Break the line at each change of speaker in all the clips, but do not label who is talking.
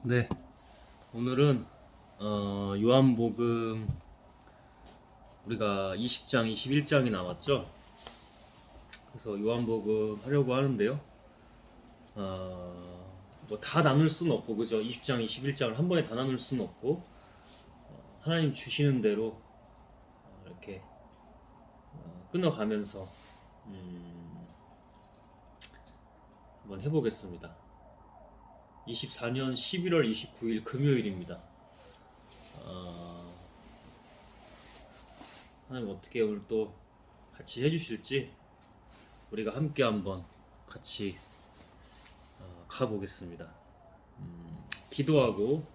네, 오늘은 요한복음 우리가 20장, 21장이 남았죠. 그래서 요한복음 하려고 하는데요. 뭐 다 나눌 수는 없고, 그죠? 20장, 21장을 한 번에 다 나눌 수는 없고, 하나님 주시는 대로 이렇게 끊어가면서 한번 해보겠습니다. 24년 11월 29일 금요일입니다. 하나님 어떻게 오늘 또 같이 해주실지 우리가 함께 한번 같이 가보겠습니다. 기도하고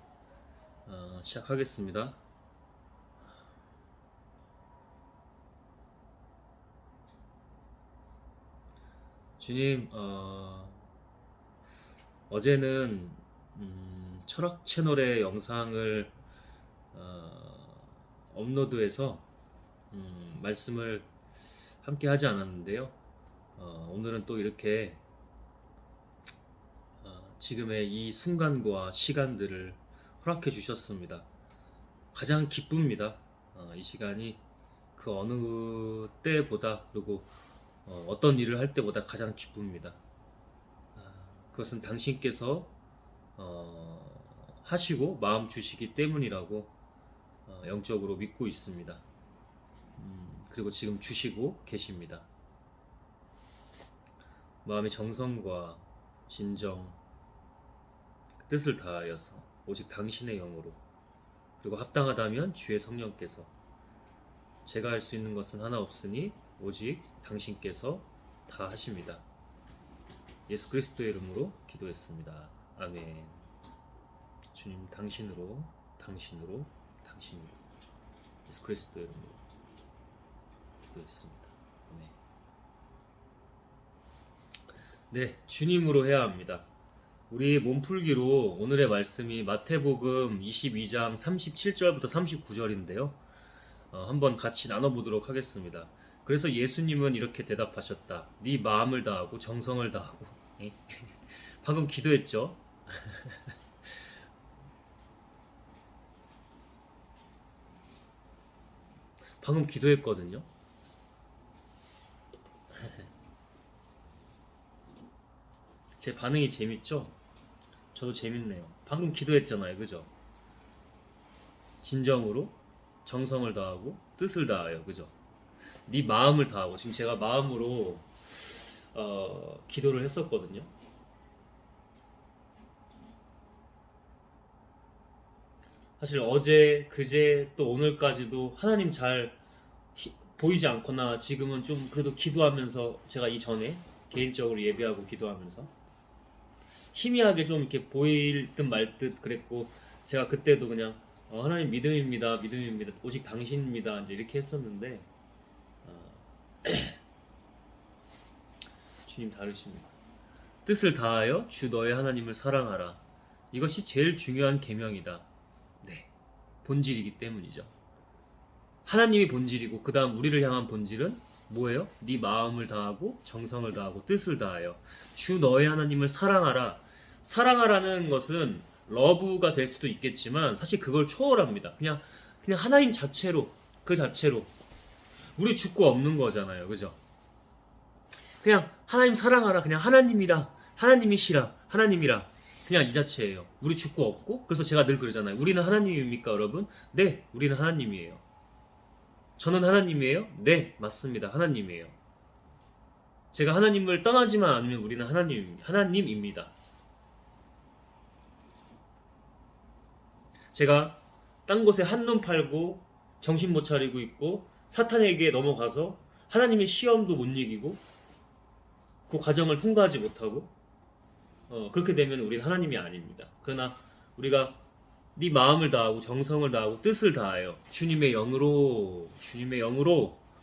시작하겠습니다. 주님, 어제는 철학 채널의 영상을 업로드해서 말씀을 함께 하지 않았는데요. 오늘은 또 이렇게 지금의 이 순간과 시간들을 허락해 주셨습니다. 가장 기쁩니다. 이 시간이 그 어느 때보다, 그리고 어떤 일을 할 때보다 가장 기쁩니다. 그것은 당신께서 하시고 마음 주시기 때문이라고 영적으로 믿고 있습니다. 그리고 지금 주시고 계십니다. 마음의 정성과 진정, 뜻을 다하여서 오직 당신의 영으로, 그리고 합당하다면 주의 성령께서, 제가 할 수 있는 것은 하나 없으니 오직 당신께서 다 하십니다. 예수 그리스도의 이름으로 기도했습니다. 아멘. 주님, 당신으로, 당신으로, 당신으로, 예수 그리스도의 이름으로 기도했습니다. 네, 주님으로 해야 합니다. 우리 몸풀기로 오늘의 말씀이 마태복음 22장 37절부터 39절인데요. 한번 같이 나눠보도록 하겠습니다. 그래서 예수님은 이렇게 대답하셨다. 네 마음을 다하고 정성을 다하고. 방금 기도했죠? 방금 기도했거든요. 제 반응이 재밌죠? 저도 재밌네요. 방금 기도했잖아요. 그죠? 진정으로 정성을 다하고 뜻을 다하여. 그죠? 네 마음을 다하고. 지금 제가 마음으로 기도를 했었거든요. 사실 어제, 그제, 또 오늘까지도 하나님 잘 보이지 않거나, 지금은 좀 그래도 기도하면서, 제가 이전에 개인적으로 예배하고 기도하면서 희미하게 좀 이렇게 보일 듯 말 듯 그랬고, 제가 그때도 그냥 하나님 믿음입니다, 믿음입니다, 오직 당신입니다, 이제 이렇게 했었는데, 주님 다르십니다. 뜻을 다하여 주 너의 하나님을 사랑하라. 이것이 제일 중요한 계명이다. 네, 본질이기 때문이죠. 하나님이 본질이고, 그 다음 우리를 향한 본질은 뭐예요? 네 마음을 다하고 정성을 다하고 뜻을 다하여 주 너의 하나님을 사랑하라. 사랑하라는 것은 러브가 될 수도 있겠지만, 사실 그걸 초월합니다. 그냥 하나님 자체로, 그 자체로 우리 죽고 없는 거잖아요. 그죠? 그냥 하나님 사랑하라. 그냥 하나님이라, 하나님이시라, 하나님이라, 그냥 이 자체예요. 우리 죽고 없고. 그래서 제가 늘 그러잖아요. 우리는 하나님입니까, 여러분? 네, 우리는 하나님이에요. 저는 하나님이에요? 네, 맞습니다. 하나님이에요. 제가 하나님을 떠나지만 않으면 우리는 하나님입니다. 제가 딴 곳에 한눈 팔고 정신 못 차리고 있고 사탄에게 넘어가서 하나님의 시험도 못 이기고 그 과정을 통과하지 못하고 그렇게 되면 우리는 하나님이 아닙니다. 그러나 우리가 네 마음을 다하고 정성을 다하고 뜻을 다하여 주님의 영으로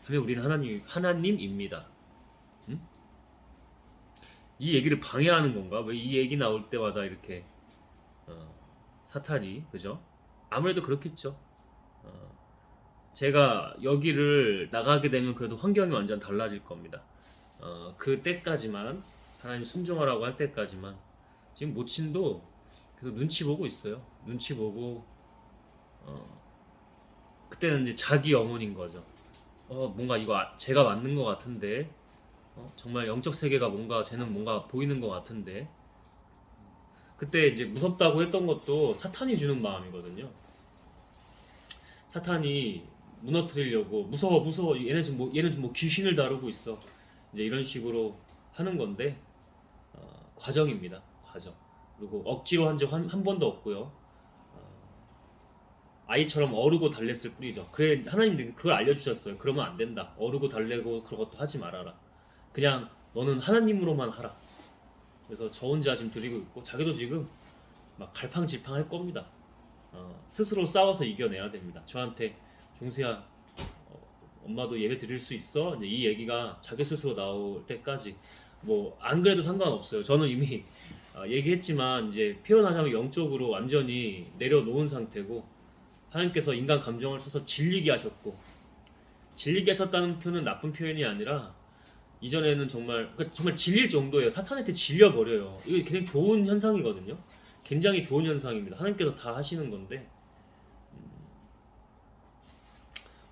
하면 우리는 하나님입니다. 음? 이 얘기를 방해하는 건가? 왜 이 얘기 나올 때마다 이렇게 사탄이, 그죠? 아무래도 그렇겠죠. 어, 제가 여기를 나가게 되면 그래도 환경이 완전 달라질 겁니다. 그 때까지만, 하나님 순종하라고 할 때까지만. 지금 모친도 그래서 눈치 보고 있어요. 눈치 보고 그때는 이제 자기 영혼인 거죠. 뭔가 이거 제가 맞는 것 같은데, 정말 영적 세계가 뭔가 쟤는 뭔가 보이는 것 같은데. 그때 이제 무섭다고 했던 것도 사탄이 주는 마음이거든요. 사탄이 무너뜨리려고 무서워 무서워 얘는 지금 뭐 귀신을 다루고 있어, 이제 이런 식으로 하는 건데, 과정입니다. 과정. 그리고 억지로 한 적 한 번도 없고요. 아이처럼 어르고 달랬을 뿐이죠. 그래 하나님도 그걸 알려주셨어요. 그러면 안 된다. 어르고 달래고 그런 것도 하지 말아라. 그냥 너는 하나님으로만 하라. 그래서 저 혼자 지금 드리고 있고, 자기도 지금 막 갈팡질팡 할 겁니다. 스스로 싸워서 이겨내야 됩니다. 저한테 종수야, 엄마도 예배 드릴 수 있어? 이제 이 얘기가 자기 스스로 나올 때까지 뭐 안 그래도 상관없어요. 저는 이미 얘기했지만 이제 표현하자면 영적으로 완전히 내려놓은 상태고, 하나님께서 인간 감정을 써서 질리게 하셨고, 질리게 하셨다는 표현은 나쁜 표현이 아니라 이전에는 정말 질릴 정도예요. 사탄한테 질려버려요. 이거 굉장히 좋은 현상이거든요. 굉장히 좋은 현상입니다. 하나님께서 다 하시는 건데,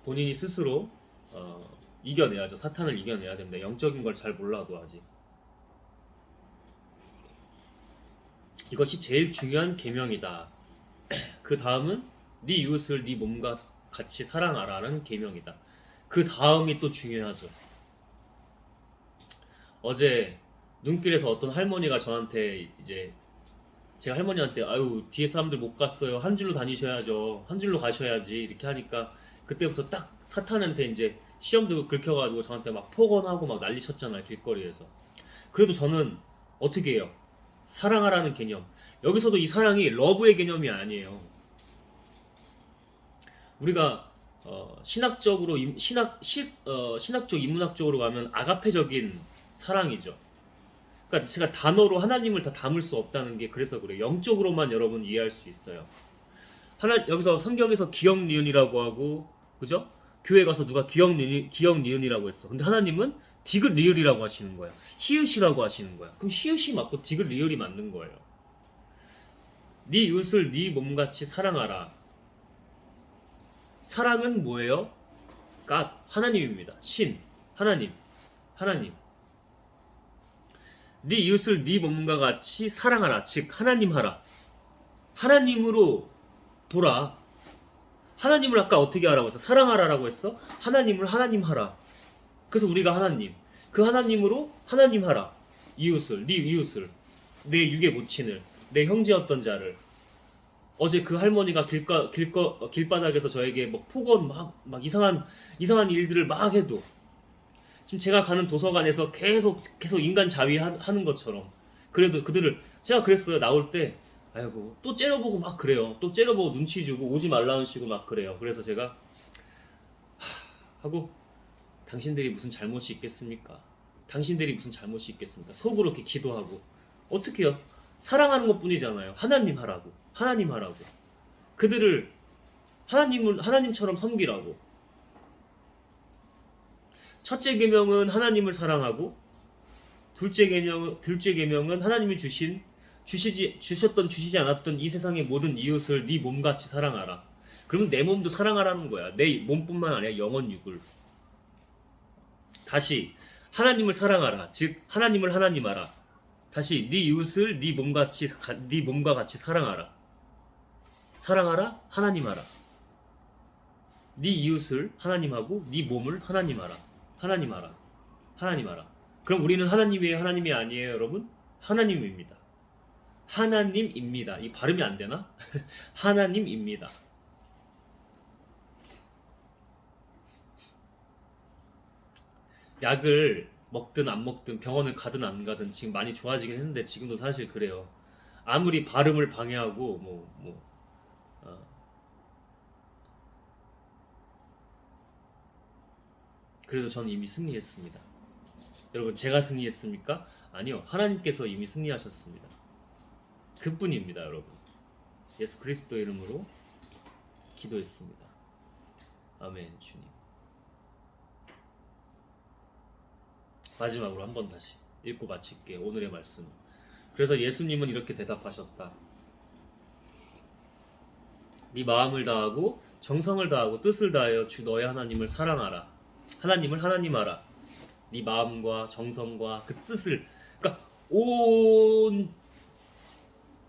본인이 스스로 이겨내야죠. 사탄을 이겨내야 됩니다. 영적인 걸 잘 몰라도 아직. 이것이 제일 중요한 계명이다. 그 다음은 네 이웃을 네 몸과 같이 사랑하라는 계명이다. 그 다음이 또 중요하죠. 어제 눈길에서 어떤 할머니가 저한테 이제, 제가 할머니한테 아유 뒤에 사람들 못 갔어요, 한 줄로 다니셔야죠, 한 줄로 가셔야지 이렇게 하니까, 그때부터 딱 사탄한테 이제 시험도 긁혀가지고 저한테 막 폭언하고 막 난리 쳤잖아요, 길거리에서. 그래도 저는 어떻게 해요? 사랑하라는 개념. 여기서도 이 사랑이 러브의 개념이 아니에요. 우리가 신학적으로 신학적 인문학적으로 가면 아가페적인 사랑이죠. 그러니까 제가 단어로 하나님을 다 담을 수 없다는 게 그래서 그래요. 영적으로만 여러분 이해할 수 있어요. 여기서 성경에서 기역 니은이라고 하고, 그죠? 교회 가서 누가 기역 니은이라고 했어. 근데 하나님은 디귿 리을이라고 하시는 거야. 히읗이라고 하시는 거야. 그럼 히읗이 맞고 디귿 리을이 맞는 거예요. 네 이웃을 네 몸같이 사랑하라. 사랑은 뭐예요? God, 하나님입니다. 신, 하나님, 하나님. 네 이웃을 네 몸과 같이 사랑하라. 즉 하나님 하라. 하나님으로 보라. 하나님을 아까 어떻게 하라고 했어? 사랑하라라고 했어? 하나님을 하나님 하라. 그래서 우리가 하나님, 그 하나님으로 하나님 하라. 이웃을, 네 이웃을, 내 육의 모친을, 내 형제였던 자를. 어제 그 할머니가 길바닥에서 저에게 막 폭언 막 이상한 일들을 막 해도, 지금 제가 가는 도서관에서 계속 인간 자위하는 것처럼, 그래도 그들을 제가 그랬어요. 나올 때 아이고 또 째려보고 막 그래요. 또 째려보고 눈치 주고 오지 말라는 식으로 막 그래요. 그래서 제가 하고, 당신들이 무슨 잘못이 있겠습니까? 당신들이 무슨 잘못이 있겠습니까? 속으로 이렇게 기도하고, 어떻게요? 사랑하는 것뿐이잖아요. 하나님 하라고, 하나님 하라고. 그들을 하나님처럼 섬기라고. 첫째 계명은 하나님을 사랑하고, 둘째 계명은 하나님이 주시지 않았던 이 세상의 모든 이웃을 네 몸같이 사랑하라. 그러면 내 몸도 사랑하라는 거야. 내 몸뿐만 아니라 영혼 육을. 다시 하나님을 사랑하라. 즉 하나님을 하나님하라. 다시 네 이웃을 네 몸과 같이 사랑하라. 사랑하라, 하나님하라. 네 이웃을 하나님하고 네 몸을 하나님하라. 하나님하라. 하나님하라. 그럼 우리는 하나님이에요, 하나님이 아니에요, 여러분? 하나님입니다. 하나님입니다. 이 발음이 안 되나? 하나님입니다. 약을 먹든 안 먹든 병원을 가든 안 가든 지금 많이 좋아지긴 했는데, 지금도 사실 그래요. 아무리 발음을 방해하고 그래도 저는 이미 승리했습니다. 여러분, 제가 승리했습니까? 아니요. 하나님께서 이미 승리하셨습니다. 그뿐입니다, 여러분. 예수 그리스도의 이름으로 기도했습니다. 아멘. 주님. 마지막으로 한 번 다시 읽고 마칠게요. 오늘의 말씀. 그래서 예수님은 이렇게 대답하셨다. 네 마음을 다하고 정성을 다하고 뜻을 다하여 주 너의 하나님을 사랑하라. 하나님을 하나님하라. 네 마음과 정성과 그 뜻을, 그러니까 온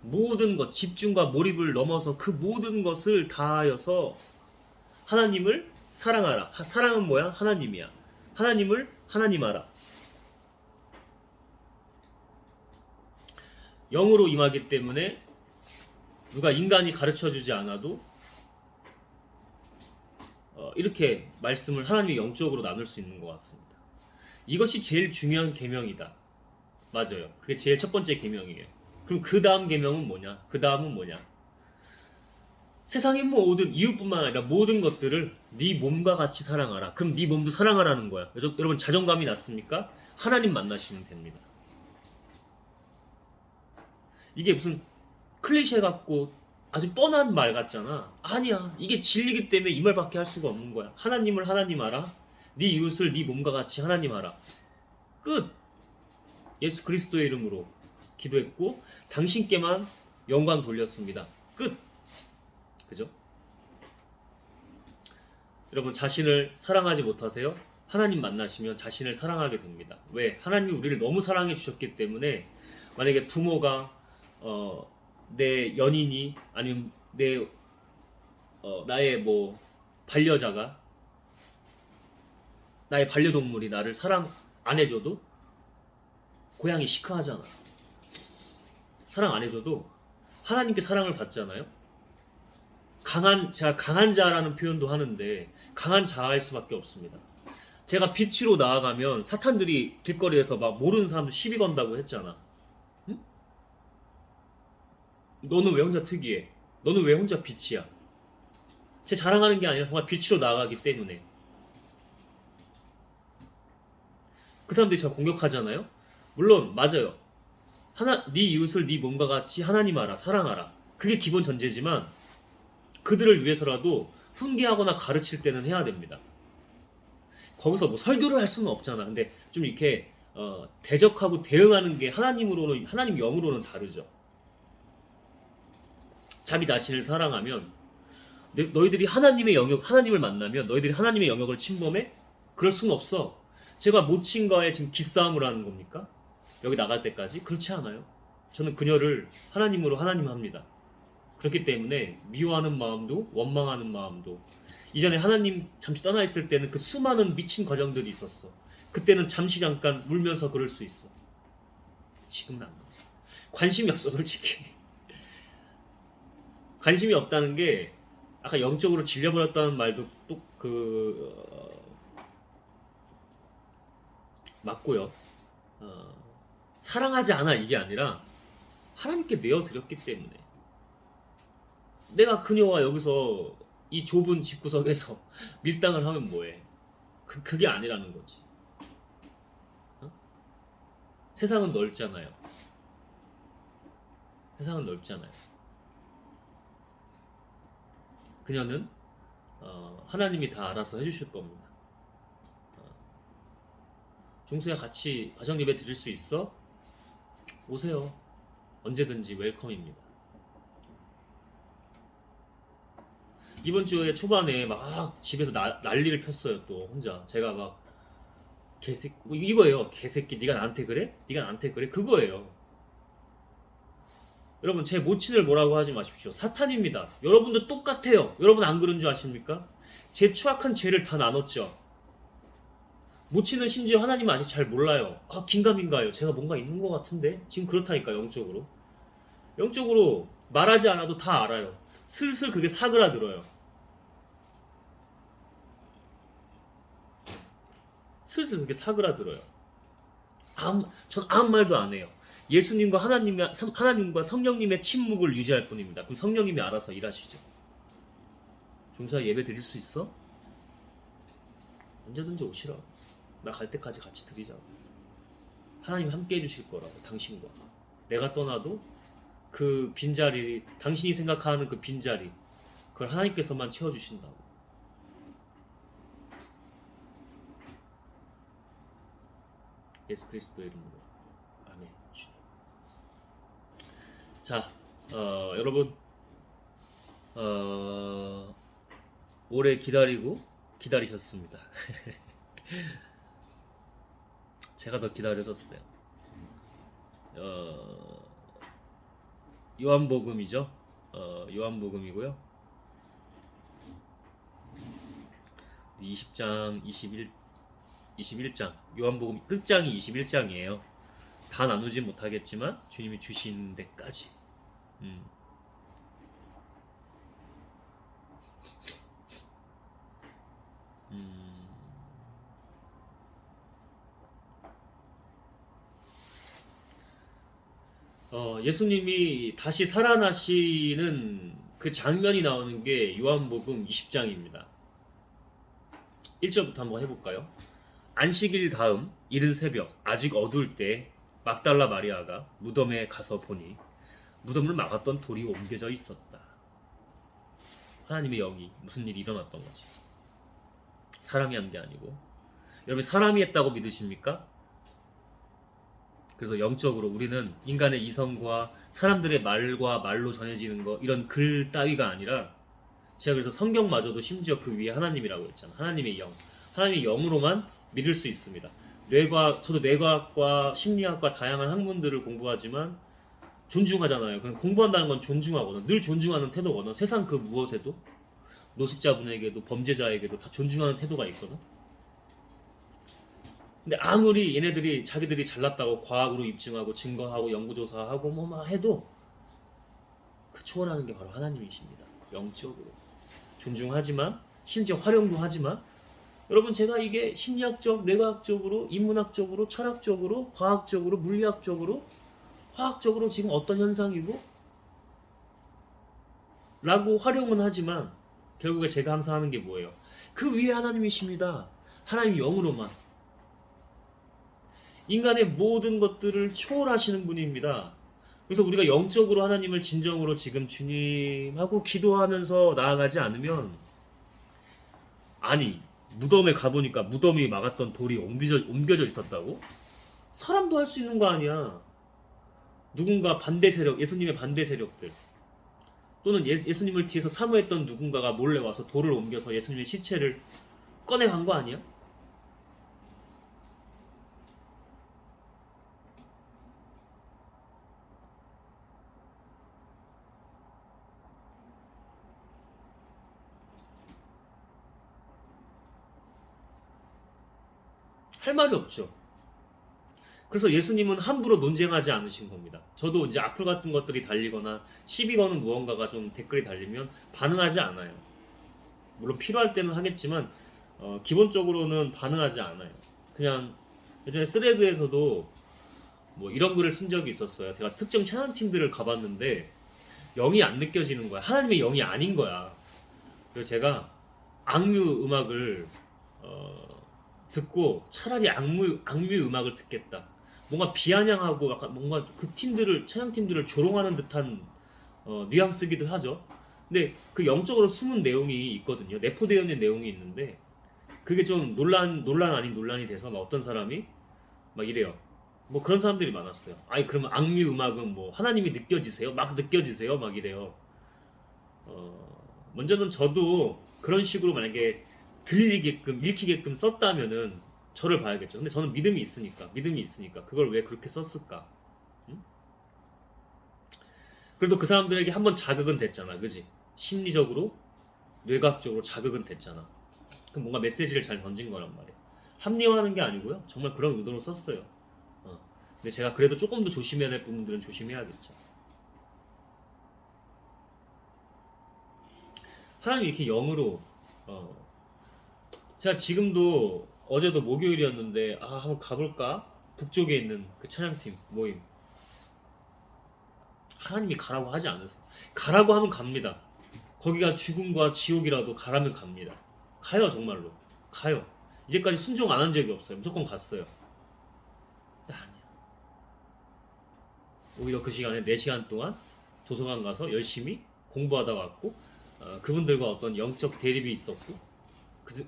모든 것, 집중과 몰입을 넘어서 그 모든 것을 다하여서 하나님을 사랑하라. 사랑은 뭐야? 하나님이야. 하나님을 하나님하라. 영으로 임하기 때문에 누가 인간이 가르쳐주지 않아도 이렇게 말씀을 하나님의 영적으로 나눌 수 있는 것 같습니다. 이것이 제일 중요한 계명이다. 맞아요. 그게 제일 첫 번째 계명이에요. 그럼 그 다음 계명은 뭐냐? 그 다음은 뭐냐? 세상의 모든 이웃뿐만 아니라 모든 것들을 네 몸과 같이 사랑하라. 그럼 네 몸도 사랑하라는 거야. 여러분 자존감이 낮습니까? 하나님 만나시면 됩니다. 이게 무슨 클리셰 같고 아주 뻔한 말 같잖아. 아니야. 이게 진리기 때문에 이 말밖에 할 수가 없는 거야. 하나님을 하나님 알아. 네 이웃을 네 몸과 같이 하나님 알아. 끝. 예수 그리스도의 이름으로 기도했고 당신께만 영광 돌렸습니다. 끝. 그죠? 여러분 자신을 사랑하지 못하세요? 하나님 만나시면 자신을 사랑하게 됩니다. 왜? 하나님이 우리를 너무 사랑해 주셨기 때문에 만약에 부모가 내 연인이 아니면 나의 뭐 반려자가 나의 반려동물이 나를 사랑 안 해줘도 고양이 시크하잖아. 사랑 안 해줘도 하나님께 사랑을 받잖아요. 제가 강한 자라는 표현도 하는데 강한 자일 수밖에 없습니다. 제가 빛으로 나아가면 사탄들이 길거리에서 막 모르는 사람들 시비 건다고 했잖아. 응? 너는 왜 혼자 특이해? 너는 왜 혼자 빛이야? 제 자랑하는 게 아니라 정말 빛으로 나아가기 때문에. 그 사람들이 제가 공격하잖아요. 물론 맞아요. 네 이웃을 네 몸과 같이 하나님 알아, 사랑하라. 그게 기본 전제지만 그들을 위해서라도 훈계하거나 가르칠 때는 해야 됩니다. 거기서 뭐 설교를 할 수는 없잖아. 근데 좀 이렇게 대적하고 대응하는 게 하나님 영으로는 다르죠. 자기 자신을 사랑하면 너희들이 하나님을 만나면 너희들이 하나님의 영역을 침범해? 그럴 수는 없어. 제가 모친과의 지금 기싸움을 하는 겁니까? 여기 나갈 때까지? 그렇지 않아요. 저는 그녀를 하나님으로 하나님합니다. 그렇기 때문에 미워하는 마음도 원망하는 마음도 이전에 하나님 잠시 떠나 있을 때는 그 수많은 미친 과정들이 있었어. 그때는 잠깐 울면서 그럴 수 있어. 지금은 안 그래. 관심이 없어 솔직히. 관심이 없다는 게 아까 영적으로 질려버렸다는 말도 또 맞고요. 사랑하지 않아 이게 아니라 하나님께 내어드렸기 때문에 내가 그녀와 여기서 이 좁은 집구석에서 밀당을 하면 뭐해? 그게 아니라는 거지. 어? 세상은 넓잖아요. 세상은 넓잖아요. 그녀는 하나님이 다 알아서 해주실 겁니다. 종수야 같이 가정 예배 드릴 수 있어? 오세요. 언제든지 웰컴입니다. 이번 주에 초반에 막 집에서 난리를 폈어요. 또 혼자 제가 막 개새끼 이거예요. 개새끼 네가 나한테 그래? 네가 나한테 그래? 그거예요. 여러분 제 모친을 뭐라고 하지 마십시오. 사탄입니다. 여러분도 똑같아요. 여러분 안 그런 줄 아십니까? 제 추악한 죄를 다 나눴죠. 모친은 심지어 하나님 아직 잘 몰라요. 긴가민가요. 제가 뭔가 있는 것 같은데 지금 그렇다니까 영적으로. 영적으로 말하지 않아도 다 알아요. 슬슬 그게 사그라들어요. 슬슬 그게 사그라들어요. 전 아무 말도 안 해요. 예수님과 하나님과 성령님의 침묵을 유지할 뿐입니다. 그럼 성령님이 알아서 일하시죠. 종사 예배 드릴 수 있어? 언제든지 오시라. 나 갈 때까지 같이 드리자. 하나님 함께 해주실 거라고 당신과. 내가 떠나도 그 빈자리, 당신이 생각하는 그 빈자리, 그걸 하나님께서만 채워주신다고. 예수 그리스도의 이름으로 아멘. 자, 여러분 어, 오래 기다리셨습니다. 제가 더 기다려졌어요. 어, 요한복음이죠. 요한복음이고요. 20장, 21장. 요한복음 끝장이 21장이에요. 다 나누지 못하겠지만 주님이 주신 데까지. 음. 음. 예수님이 다시 살아나시는 그 장면이 나오는 게 요한복음 20장입니다. 1절부터 한번 해볼까요? 안식일 다음 이른 새벽 아직 어두울 때 막달라 마리아가 무덤에 가서 보니 무덤을 막았던 돌이 옮겨져 있었다. 하나님의 영이 무슨 일이 일어났던 거지. 사람이 한 게 아니고. 여러분 사람이 했다고 믿으십니까? 그래서 영적으로 우리는 인간의 이성과 사람들의 말과 말로 전해지는 거 이런 글 따위가 아니라 제가 그래서 성경마저도 심지어 그 위에 하나님이라고 했잖아. 하나님의 영. 하나님의 영으로만 믿을 수 있습니다. 저도 뇌과학과 심리학과 다양한 학문들을 공부하지만 존중하잖아요. 그래서 공부한다는 건 존중하거든. 늘 존중하는 태도거든. 세상 그 무엇에도 노숙자분에게도 범죄자에게도 다 존중하는 태도가 있거든. 근데 아무리 얘네들이 자기들이 잘났다고 과학으로 입증하고 증거하고 연구조사하고 뭐 막 해도 그 초월하는 게 바로 하나님이십니다. 영적으로 존중하지만 심지어 활용도 하지만 여러분 제가 이게 심리학적, 뇌과학적으로, 인문학적으로, 철학적으로, 과학적으로, 물리학적으로, 화학적으로 지금 어떤 현상이고 라고 활용은 하지만 결국에 제가 항상 하는 게 뭐예요? 그 위에 하나님이십니다. 하나님 영으로만 인간의 모든 것들을 초월하시는 분입니다. 그래서 우리가 영적으로 하나님을 진정으로 지금 주님하고 기도하면서 나아가지 않으면 아니 무덤에 가보니까 무덤이 막았던 돌이 옮겨져 있었다고? 사람도 할 수 있는 거 아니야. 누군가 반대 세력, 예수님의 반대 세력들 또는 예수님을 뒤에서 사모했던 누군가가 몰래 와서 돌을 옮겨서 예수님의 시체를 꺼내간 거 아니야? 할 말이 없죠. 그래서 예수님은 함부로 논쟁하지 않으신 겁니다. 저도 이제 악플 같은 것들이 달리거나 시비 거는 무언가가 좀 댓글이 달리면 반응하지 않아요. 물론 필요할 때는 하겠지만 기본적으로는 반응하지 않아요. 그냥 예전에 스레드에서도 뭐 이런 글을 쓴 적이 있었어요. 제가 특정 찬양팀들을 가봤는데 영이 안 느껴지는 거야. 하나님의 영이 아닌 거야. 그래서 제가 악뮤 음악을 듣고 차라리 악뮤 음악을 듣겠다. 뭔가 비아냥하고 약간 뭔가 그 팀들을 찬양팀들을 조롱하는 듯한 뉘앙스기도 하죠. 근데 그 영적으로 숨은 내용이 있거든요. 내포되어 있는 내용이 있는데 그게 좀 논란 아닌 논란이 돼서 막 어떤 사람이 막 이래요. 뭐 그런 사람들이 많았어요. 아니 그러면 악뮤 음악은 뭐 하나님이 느껴지세요? 막 느껴지세요? 막 이래요. 먼저는 저도 그런 식으로 만약에 들리게끔 읽히게끔 썼다면은 저를 봐야겠죠. 근데 저는 믿음이 있으니까 그걸 왜 그렇게 썼을까? 응? 그래도 그 사람들에게 한번 자극은 됐잖아, 그지? 심리적으로, 뇌과학적으로 자극은 됐잖아. 그럼 뭔가 메시지를 잘 던진 거란 말이야. 합리화하는 게 아니고요. 정말 그런 의도로 썼어요. 근데 제가 그래도 조금 더 조심해야 될 부분들은 조심해야겠죠. 하나님 이렇게 영으로 어, 제가 지금도 어제도 목요일이었는데 한번 가볼까? 북쪽에 있는 그 찬양팀 모임. 하나님이 가라고 하지 않으세요. 가라고 하면 갑니다. 거기가 죽음과 지옥이라도 가라면 갑니다. 가요 정말로. 가요. 이제까지 순종 안 한 적이 없어요. 무조건 갔어요. 아니야. 오히려 그 시간에 4시간 동안 도서관 가서 열심히 공부하다 왔고 그분들과 어떤 영적 대립이 있었고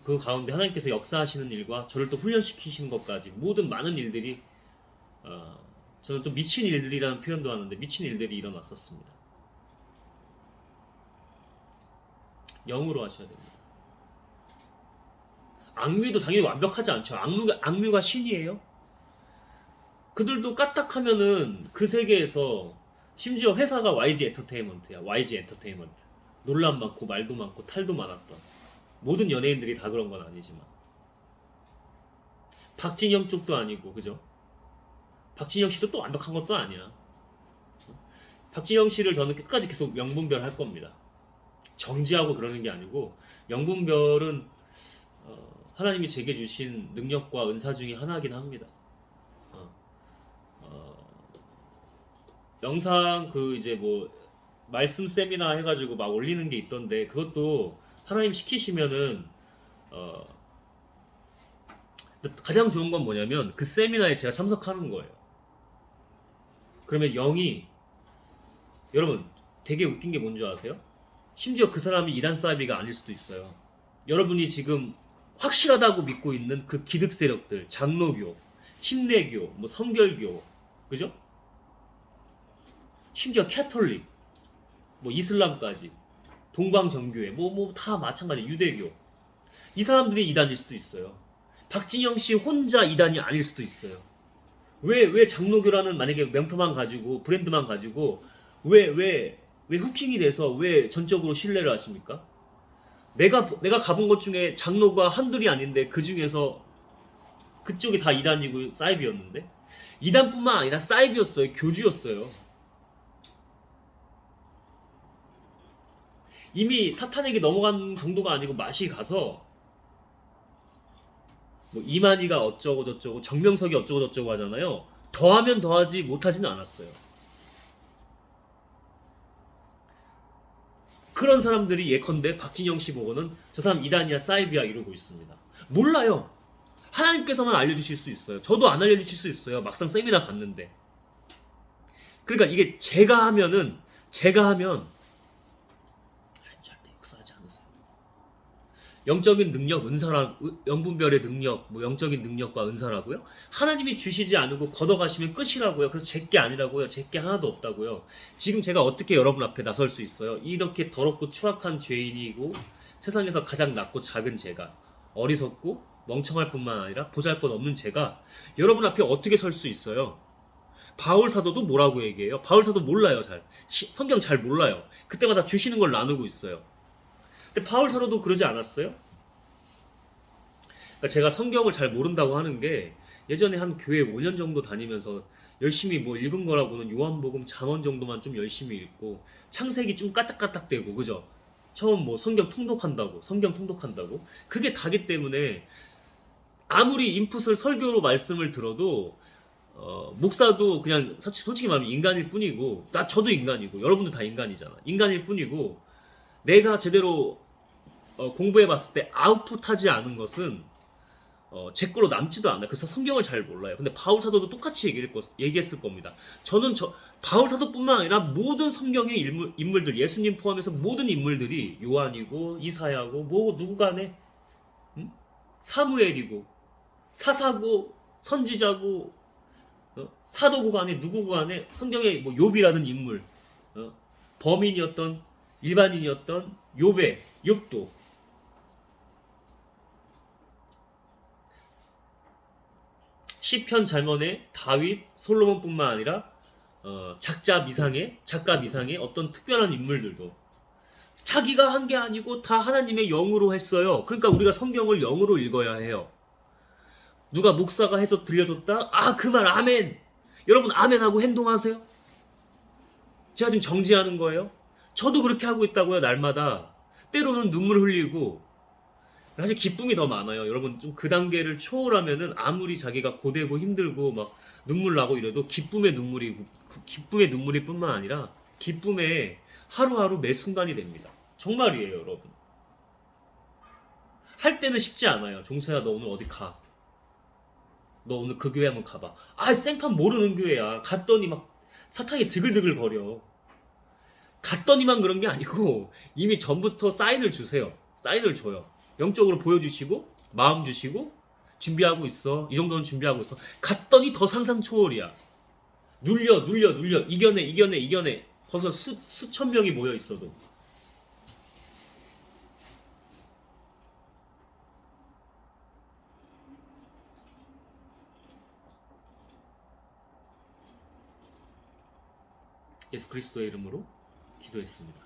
그 가운데 하나님께서 역사하시는 일과 저를 또 훈련시키시는 것까지 모든 많은 일들이 어, 저는 또 미친 일들이라는 표현도 하는데 미친 일들이 일어났었습니다. 영으로 하셔야 됩니다. 악뮤도 당연히 완벽하지 않죠. 악뮤가 신이에요. 그들도 까딱하면은 그 세계에서 심지어 회사가 YG 엔터테인먼트야. YG 엔터테인먼트. 논란 많고 말도 많고 탈도 많았던 모든 연예인들이 다 그런 건 아니지만 박진영 쪽도 아니고 그죠? 박진영 씨도 또 완벽한 것도 아니야. 박진영 씨를 저는 끝까지 계속 영분별 할 겁니다. 정지하고 그러는 게 아니고 영분별은 하나님이 제게 주신 능력과 은사 중에 하나이긴 합니다. 어, 어, 영상 그 이제 뭐 말씀 세미나 해가지고 막 올리는 게 있던데 그것도 하나님 시키시면은 어, 가장 좋은 건 뭐냐면 그 세미나에 제가 참석하는 거예요. 그러면 영이 여러분 되게 웃긴 게 뭔지 아세요? 심지어 그 사람이 이단 사이비가 아닐 수도 있어요. 여러분이 지금 확실하다고 믿고 있는 그 기득 세력들, 장로교, 침례교, 뭐 성결교, 그죠? 심지어 캐톨릭, 뭐 이슬람까지, 동방정교회, 뭐 다 마찬가지, 유대교. 이 사람들이 이단일 수도 있어요. 박진영 씨 혼자 이단이 아닐 수도 있어요. 왜 장로교라는 만약에 명표만 가지고 브랜드만 가지고 왜 후킹이 돼서 왜 전적으로 신뢰를 하십니까? 내가 가본 것 중에 장로가 한둘이 아닌데 그 중에서 그쪽이 다 이단이고 사이비였는데 이단뿐만 아니라 사이비였어요. 교주였어요. 이미 사탄에게 넘어간 정도가 아니고 맛이 가서 뭐 이만희가 어쩌고 저쩌고 정명석이 어쩌고 저쩌고 하잖아요. 더하면 더하지 못하지는 않았어요. 그런 사람들이 예컨대 박진영 씨 보고는 저 사람 이단이야 사이비야 이러고 있습니다. 몰라요. 하나님께서만 알려주실 수 있어요. 저도 안 알려주실 수 있어요. 막상 세미나 갔는데. 그러니까 이게 제가 하면 절대 역사하지 않으세요. 영적인 능력, 은사라, 영분별의 능력, 뭐 영적인 능력과 은사라고요? 하나님이 주시지 않고 걷어가시면 끝이라고요. 그래서 제게 아니라고요. 제게 하나도 없다고요. 지금 제가 어떻게 여러분 앞에 나설 수 있어요? 이렇게 더럽고 추악한 죄인이고 세상에서 가장 낮고 작은 제가 어리석고 멍청할 뿐만 아니라 보잘것없는 제가 여러분 앞에 어떻게 설 수 있어요? 바울 사도도 뭐라고 얘기해요? 바울 사도 몰라요. 성경 잘 몰라요. 그때마다 주시는 걸 나누고 있어요. 근데 바울 사도도 그러지 않았어요? 그러니까 제가 성경을 잘 모른다고 하는 게 예전에 한 교회 5년 정도 다니면서 열심히 뭐 읽은 거라고는 요한복음, 잠언 정도만 좀 열심히 읽고 창세기 좀 까딱까딱대고 그죠? 처음 뭐 성경 통독한다고 그게 다기 때문에 아무리 인풋을 설교로 말씀을 들어도 목사도 그냥 솔직히 말하면 인간일 뿐이고 저도 인간이고 여러분도 다 인간이잖아. 인간일 뿐이고 내가 제대로 공부해 봤을 때 아웃풋하지 않은 것은 제 거로 남지도 않아요. 그래서 성경을 잘 몰라요. 근데 바울 사도도 똑같이 얘기했을 겁니다. 저는 바울 사도뿐만 아니라 모든 성경의 인물들 예수님 포함해서 모든 인물들이 요한이고 이사야고 뭐 누구 간에 사무엘이고 사사고 선지자고 사도고 간에 누구고 간에 성경에 뭐 욥이라는 인물 범인이었던 일반인이었던 욥도 시편 잘mon에 다윗 솔로몬뿐만 아니라 작가 미상의 어떤 특별한 인물들도 자기가 한 게 아니고 다 하나님의 영으로 했어요. 그러니까 우리가 성경을 영으로 읽어야 해요. 누가 목사가 해서 들려줬다? 그 말 아멘. 여러분 아멘하고 행동하세요. 제가 지금 정지하는 거예요. 저도 그렇게 하고 있다고요. 날마다 때로는 눈물 흘리고 사실 기쁨이 더 많아요. 여러분 좀 그 단계를 초월하면은 아무리 자기가 고되고 힘들고 막 눈물 나고 이래도 기쁨의 눈물이 뿐만 아니라 기쁨의 하루하루 매 순간이 됩니다. 정말이에요, 여러분. 할 때는 쉽지 않아요. 종서야 너 오늘 어디 가? 너 오늘 그 교회 한번 가봐. 생판 모르는 교회야. 갔더니 막 사탕이 드글드글 거려. 갔더니만 그런 게 아니고 이미 전부터 사인을 주세요. 사인을 줘요. 영적으로 보여주시고 마음 주시고 준비하고 있어. 이 정도는 준비하고 있어. 갔더니 더 상상 초월이야. 눌려 이겨내. 벌써 수천 명이 모여 있어도 예수 그리스도의 이름으로 기도했습니다.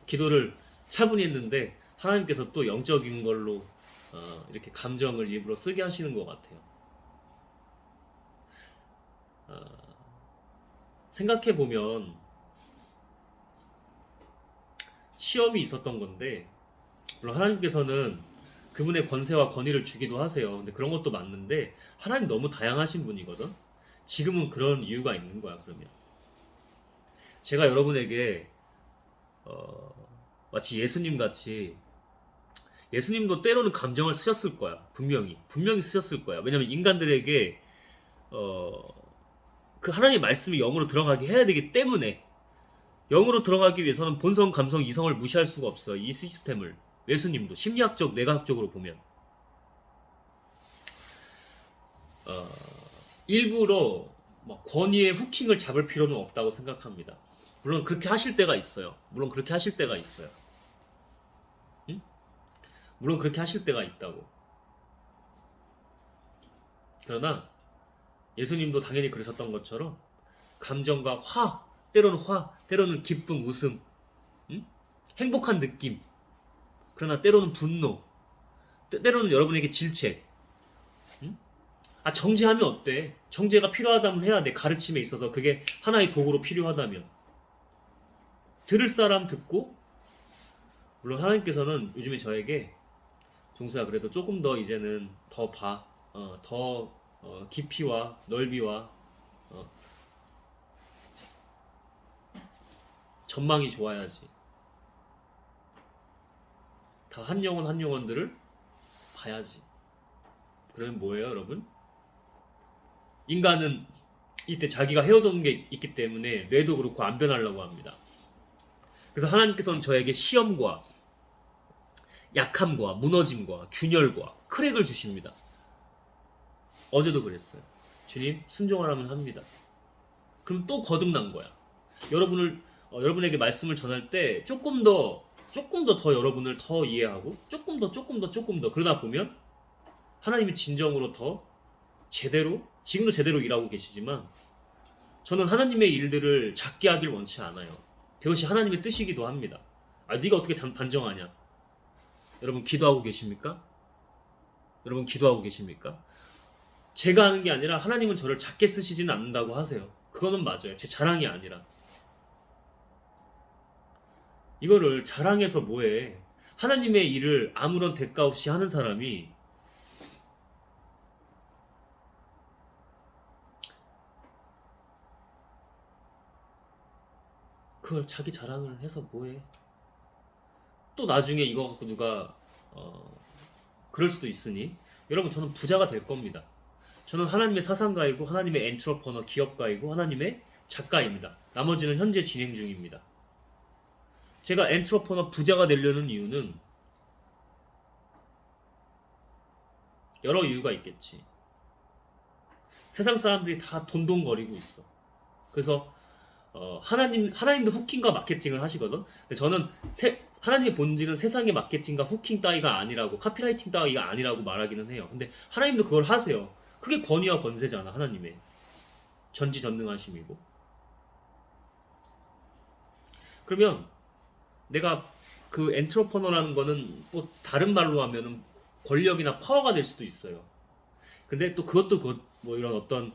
기도를 차분히 했는데 하나님께서 또 영적인 걸로 이렇게 감정을 일부러 쓰게 하시는 것 같아요. 생각해보면 시험이 있었던 건데, 물론 하나님께서는 그분의 권세와 권위를 주기도 하세요. 근데 그런 것도 맞는데 하나님 너무 다양하신 분이거든. 지금은 그런 이유가 있는 거야. 그러면 제가 여러분에게 마치 예수님 같이, 예수님도 때로는 감정을 쓰셨을 거야. 분명히 쓰셨을 거야. 왜냐면 인간들에게 그 하나님의 말씀이 영으로 들어가게 해야 되기 때문에, 영으로 들어가기 위해서는 본성, 감성, 이성을 무시할 수가 없어. 이 시스템을. 예수님도 심리학적, 내과학적으로 보면 일부러 권위의 후킹을 잡을 필요는 없다고 생각합니다. 물론 그렇게 하실 때가 있어요. 응? 물론 그렇게 하실 때가 있다고. 그러나 예수님도 당연히 그러셨던 것처럼 감정과 때로는 기쁨, 웃음, 응? 행복한 느낌, 그러나 때로는 분노, 때로는 여러분에게 질책, 응? 정죄하면 어때? 정죄가 필요하다면 해야 돼. 가르침에 있어서 그게 하나의 도구로 필요하다면. 들을 사람 듣고, 물론 하나님께서는 요즘에 저에게 종수야 그래도 조금 더 이제는 더 봐. 더 깊이와 넓이와 어, 전망이 좋아야지. 다 한 영혼 한 영혼들을 봐야지. 그러면 뭐예요, 여러분? 인간은 이때 자기가 해오던 게 있기 때문에 뇌도 그렇고 안 변하려고 합니다. 그래서 하나님께서는 저에게 시험과 약함과 무너짐과 균열과 크랙을 주십니다. 어제도 그랬어요. 주님, 순종하라면 합니다. 그럼 또 거듭난 거야. 여러분에게 말씀을 전할 때 조금 더 여러분을 더 이해하고 조금 더 그러다 보면 하나님이 진정으로 더 제대로, 지금도 제대로 일하고 계시지만 저는 하나님의 일들을 작게 하길 원치 않아요. 그것이 하나님의 뜻이기도 합니다. 네가 어떻게 단정하냐? 여러분 기도하고 계십니까? 제가 하는 게 아니라 하나님은 저를 작게 쓰시지는 않는다고 하세요. 그거는 맞아요. 제 자랑이 아니라. 이거를 자랑해서 뭐해? 하나님의 일을 아무런 대가 없이 하는 사람이 그걸 자기 자랑을 해서 뭐해? 또 나중에 이거 갖고 누가 그럴 수도 있으니 여러분 저는 부자가 될 겁니다. 저는 하나님의 사상가이고 하나님의 엔트러퍼너 기업가이고 하나님의 작가입니다. 나머지는 현재 진행 중입니다. 제가 엔트러퍼너 부자가 되려는 이유는 여러 이유가 있겠지. 세상 사람들이 다 돈돈거리고 있어. 그래서 하나님도 후킹과 마케팅을 하시거든. 근데 저는 하나님의 본질은 세상의 마케팅과 후킹 따위가 아니라고, 카피라이팅 따위가 아니라고 말하기는 해요. 근데 하나님도 그걸 하세요. 그게 권위와 권세잖아. 하나님의 전지전능하심이고. 그러면 내가 그 엔트러퍼너라는 거는 뭐 다른 말로 하면은 권력이나 파워가 될 수도 있어요. 근데 또 뭐 이런 어떤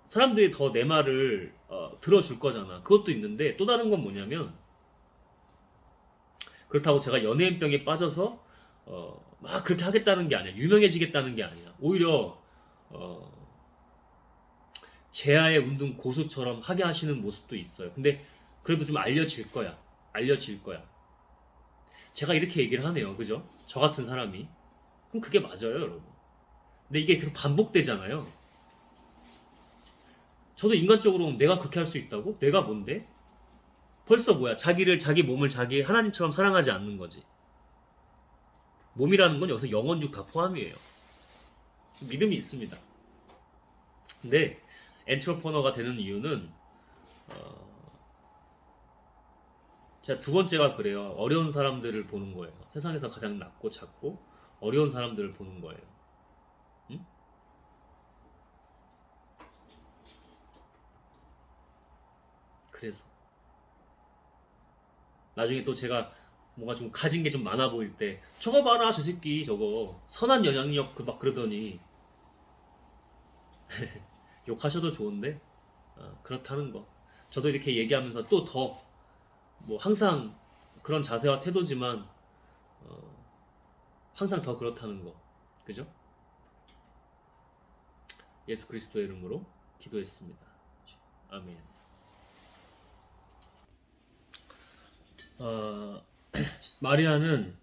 사람들이 더 내 말을 들어줄 거잖아. 그것도 있는데 또 다른 건 뭐냐면, 그렇다고 제가 연예인병에 빠져서 막 그렇게 하겠다는 게 아니야. 유명해지겠다는 게 아니야. 오히려 어, 제아의 운동 고수처럼 하게 하시는 모습도 있어요. 근데 그래도 좀 알려질 거야. 제가 이렇게 얘기를 하네요. 그죠? 저 같은 사람이. 그럼 그게 맞아요, 여러분. 근데 이게 계속 반복되잖아요. 저도 인간적으로 내가 그렇게 할 수 있다고? 내가 뭔데? 벌써 뭐야? 자기 몸을 자기 하나님처럼 사랑하지 않는 거지. 몸이라는 건 여기서 영혼육 다 포함이에요. 믿음이 있습니다. 근데 엔트러퍼너가 되는 이유는 제가 두 번째가 그래요. 어려운 사람들을 보는 거예요. 세상에서 가장 낮고 작고 어려운 사람들을 보는 거예요. 응? 그래서 나중에 또 제가 뭔가 좀 가진 게 좀 많아 보일 때 저거 봐라 저 새끼 저거 선한 영향력 그 막 그러더니 욕하셔도 좋은데 그렇다는 거. 저도 이렇게 얘기하면서 또 더 뭐 항상 그런 자세와 태도지만 어, 항상 더 그렇다는 거. 그죠? 예수 그리스도의 이름으로 기도했습니다. 아멘. 어, 마리아는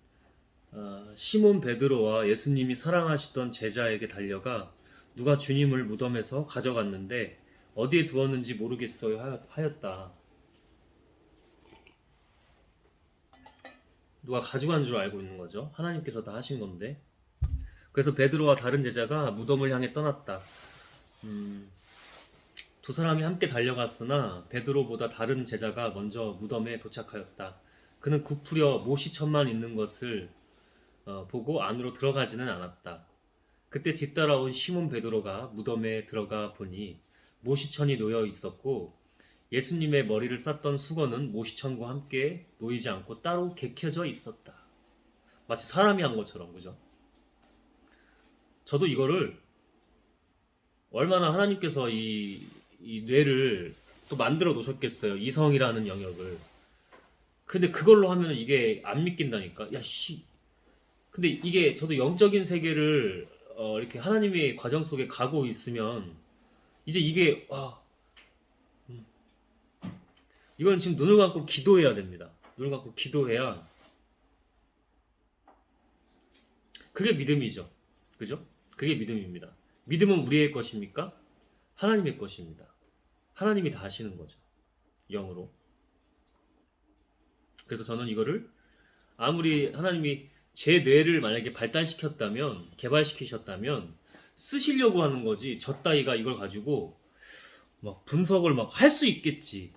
시몬 베드로와 예수님이 사랑하시던 제자에게 달려가 누가 주님을 무덤에서 가져갔는데 어디에 두었는지 모르겠어요 하였다. 누가 가져간 줄 알고 있는 거죠. 하나님께서 다 하신 건데. 그래서 베드로와 다른 제자가 무덤을 향해 떠났다. 두 사람이 함께 달려갔으나 베드로보다 다른 제자가 먼저 무덤에 도착하였다. 그는 굽으려 모시천만 있는 것을 보고 안으로 들어가지는 않았다. 그때 뒤따라온 시몬 베드로가 무덤에 들어가 보니 모시천이 놓여 있었고 예수님의 머리를 쌌던 수건은 모시천과 함께 놓이지 않고 따로 개켜져 있었다. 마치 사람이 한 것처럼, 그죠? 저도 이거를 얼마나 하나님께서 이 뇌를 또 만들어 놓으셨겠어요. 이성이라는 영역을. 근데 그걸로 하면 이게 안 믿긴다니까. 야, 씨. 근데 이게 저도 영적인 세계를 이렇게 하나님의 과정 속에 가고 있으면 이제 이게 이건 지금 눈을 감고 기도해야 됩니다. 눈을 감고 기도해야 그게 믿음이죠. 그죠? 그게 믿음입니다. 믿음은 우리의 것입니까? 하나님의 것입니다. 하나님이 다 하시는 거죠. 영으로. 그래서 저는 이거를 아무리 하나님이 제 뇌를 만약에 발달시켰다면, 개발시키셨다면 쓰시려고 하는 거지. 저 따위가 이걸 가지고 막 분석을 막 할 수 있겠지.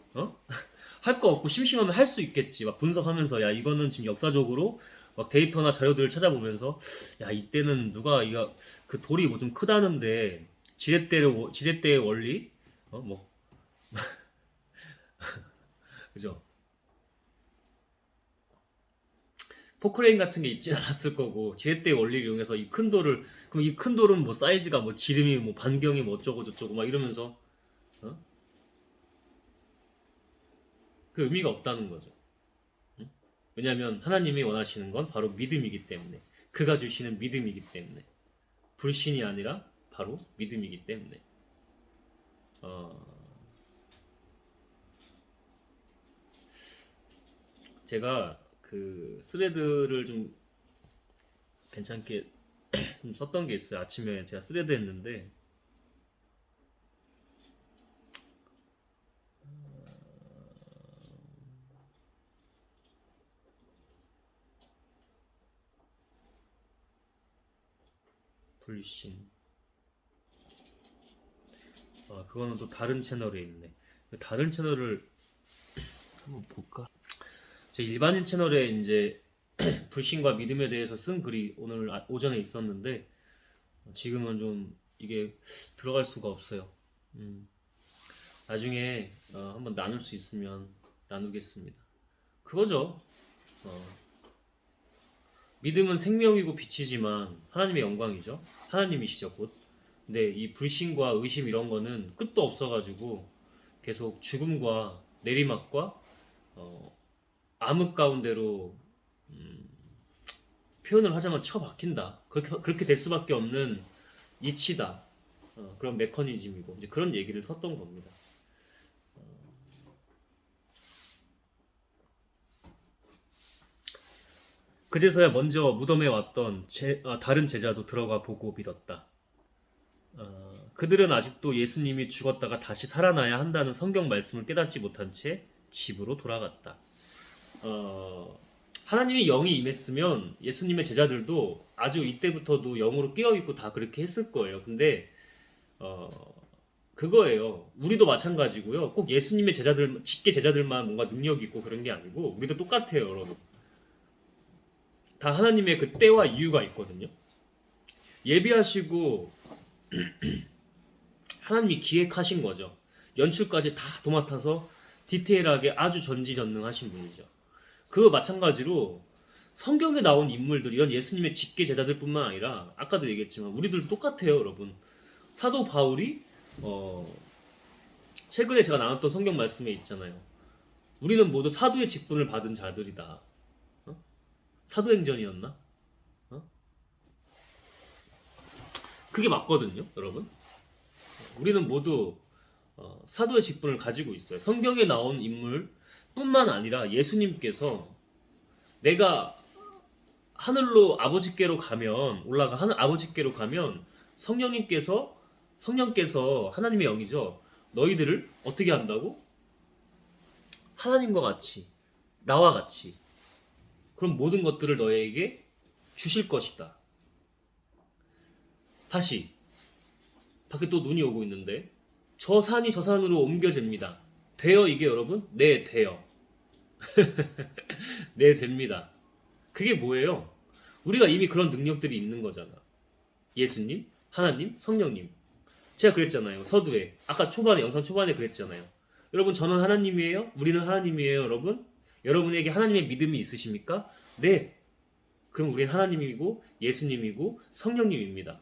할 거 없고 심심하면 할 수 있겠지. 막 분석하면서 야 이거는 지금 역사적으로 막 데이터나 자료들을 찾아보면서 야 이때는 누가 이거 그 돌이 뭐 좀 크다는데 지렛대의 원리 뭐 그죠? 포크레인 같은 게 있진 않았을 거고 지렛대의 원리를 이용해서 이 큰 돌을 그럼 이 큰 돌은 뭐 사이즈가 뭐 지름이 뭐 반경이 뭐 어쩌고 저쩌고 막 이러면서 어? 그 의미가 없다는 거죠. 응? 왜냐하면 하나님이 원하시는 건 바로 믿음이기 때문에 그가 주시는 믿음이기 때문에 불신이 아니라 바로 믿음이기 때문에 어, 제가 그 스레드를 좀 괜찮게 좀 썼던 게 있어요. 아침에 제가 스레드 했는데 불신 그거는 또 다른 채널에 있네. 다른 채널을 한번 볼까? 제 일반인 채널에 이제 불신과 믿음에 대해서 쓴 글이 오늘 오전에 있었는데 지금은 좀 이게 들어갈 수가 없어요. 음, 나중에 한번 나눌 수 있으면 나누겠습니다. 그거죠. 어, 믿음은 생명이고 빛이지만 하나님의 영광이죠. 하나님이시죠, 곧. 근데 이 불신과 의심 이런 거는 끝도 없어가지고 계속 죽음과 내리막과 암흑 가운데로 음, 표현을 하자면 처박힌다. 그렇게 될 수밖에 없는 이치다. 그런 메커니즘이고 이제 그런 얘기를 썼던 겁니다. 그제서야 먼저 무덤에 왔던 다른 제자도 들어가 보고 믿었다. 그들은 아직도 예수님이 죽었다가 다시 살아나야 한다는 성경 말씀을 깨닫지 못한 채 집으로 돌아갔다. 하나님이 영이 임했으면 예수님의 제자들도 아주 이때부터도 영으로 깨어있고 다 그렇게 했을 거예요. 근데 어, 그거예요. 우리도 마찬가지고요. 꼭 예수님의 제자들, 직계 제자들만 뭔가 능력이 있고 그런 게 아니고 우리도 똑같아요, 여러분. 다 하나님의 그 때와 이유가 있거든요. 예비하시고 하나님이 기획하신 거죠. 연출까지 다 도맡아서 디테일하게 아주 전지전능하신 분이죠. 그거 마찬가지로 성경에 나온 인물들, 이런 예수님의 직계 제자들뿐만 아니라 아까도 얘기했지만 우리들도 똑같아요, 여러분. 사도 바울이 최근에 제가 나눴던 성경 말씀에 있잖아요. 우리는 모두 사도의 직분을 받은 자들이다. 사도행전이었나? 그게 맞거든요, 여러분. 우리는 모두 사도의 직분을 가지고 있어요. 성경에 나온 인물뿐만 아니라 예수님께서 내가 하늘로 아버지께로 가면 아버지께로 가면 성령께서 하나님의 영이죠. 너희들을 어떻게 한다고? 하나님과 같이, 나와 같이, 그럼 모든 것들을 너에게 주실 것이다. 다시 밖에 또 눈이 오고 있는데 저 산이 저 산으로 옮겨집니다. 돼요 이게 여러분? 네, 돼요. 네, 됩니다. 그게 뭐예요? 우리가 이미 그런 능력들이 있는 거잖아. 예수님, 하나님, 성령님. 제가 그랬잖아요. 서두에. 아까 영상 초반에 그랬잖아요. 여러분, 저는 하나님이에요? 우리는 하나님이에요, 여러분? 여러분에게 하나님의 믿음이 있으십니까? 네. 그럼 우리는 하나님이고 예수님이고 성령님입니다.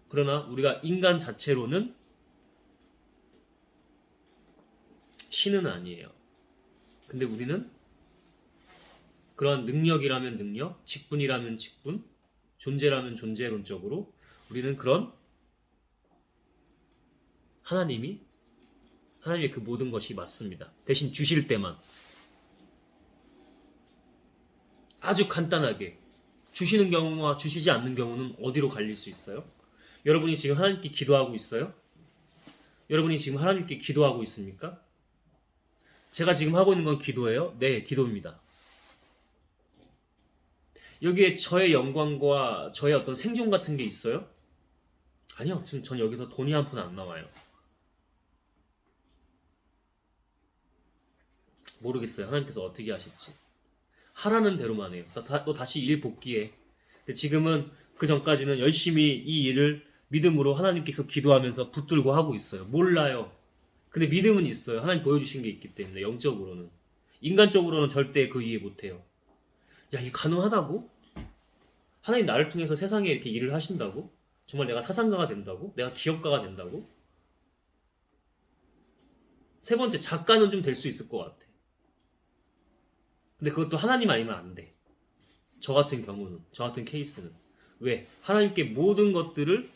그러나 우리가 인간 자체로는 신은 아니에요. 근데 우리는 그러한 능력이라면 능력, 직분이라면 직분, 존재라면 존재론적으로 우리는 그런 하나님의 그 모든 것이 맞습니다. 대신 주실 때만 아주 간단하게 주시는 경우와 주시지 않는 경우는 어디로 갈릴 수 있어요? 여러분이 지금 하나님께 기도하고 있어요? 여러분이 지금 하나님께 기도하고 있습니까? 제가 지금 하고 있는 건 기도예요? 네, 기도입니다. 여기에 저의 영광과 저의 어떤 생존 같은 게 있어요? 아니요. 지금 전 여기서 돈이 한 푼 안 나와요. 모르겠어요. 하나님께서 어떻게 하실지. 하라는 대로만 해요. 너 다시 일 복귀해. 근데 지금은 그 전까지는 열심히 이 일을 믿음으로 하나님께서 기도하면서 붙들고 하고 있어요. 몰라요. 근데 믿음은 있어요. 하나님 보여주신 게 있기 때문에 영적으로는. 인간적으로는 절대 그 이해 못해요. 야, 이게 가능하다고? 하나님 나를 통해서 세상에 이렇게 일을 하신다고? 정말 내가 사상가가 된다고? 내가 기업가가 된다고? 세 번째, 작가는 좀 될 수 있을 것 같아. 근데 그것도 하나님 아니면 안 돼. 저 같은 경우는, 저 같은 케이스는. 왜? 하나님께 모든 것들을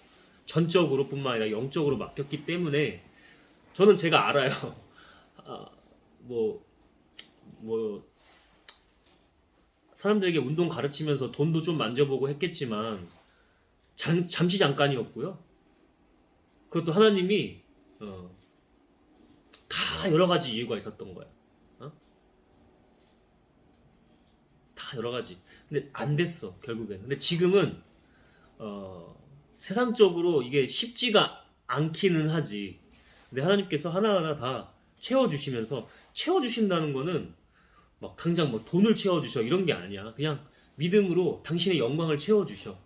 전적으로 뿐만 아니라 영적으로 맡겼기 때문에 저는 제가 알아요. 뭐 사람들에게 운동 가르치면서 돈도 좀 만져보고 했겠지만 잠시 잠깐이었고요. 그것도 하나님이 다 여러 가지 이유가 있었던 거야. 다 여러 가지. 근데 안 됐어 결국에는. 근데 지금은 세상적으로 이게 쉽지가 않기는 하지. 근데 하나님께서 하나하나 다 채워주시면서, 채워주신다는 거는 막 당장 뭐 돈을 채워주셔 이런 게 아니야. 그냥 믿음으로 당신의 영광을 채워주셔.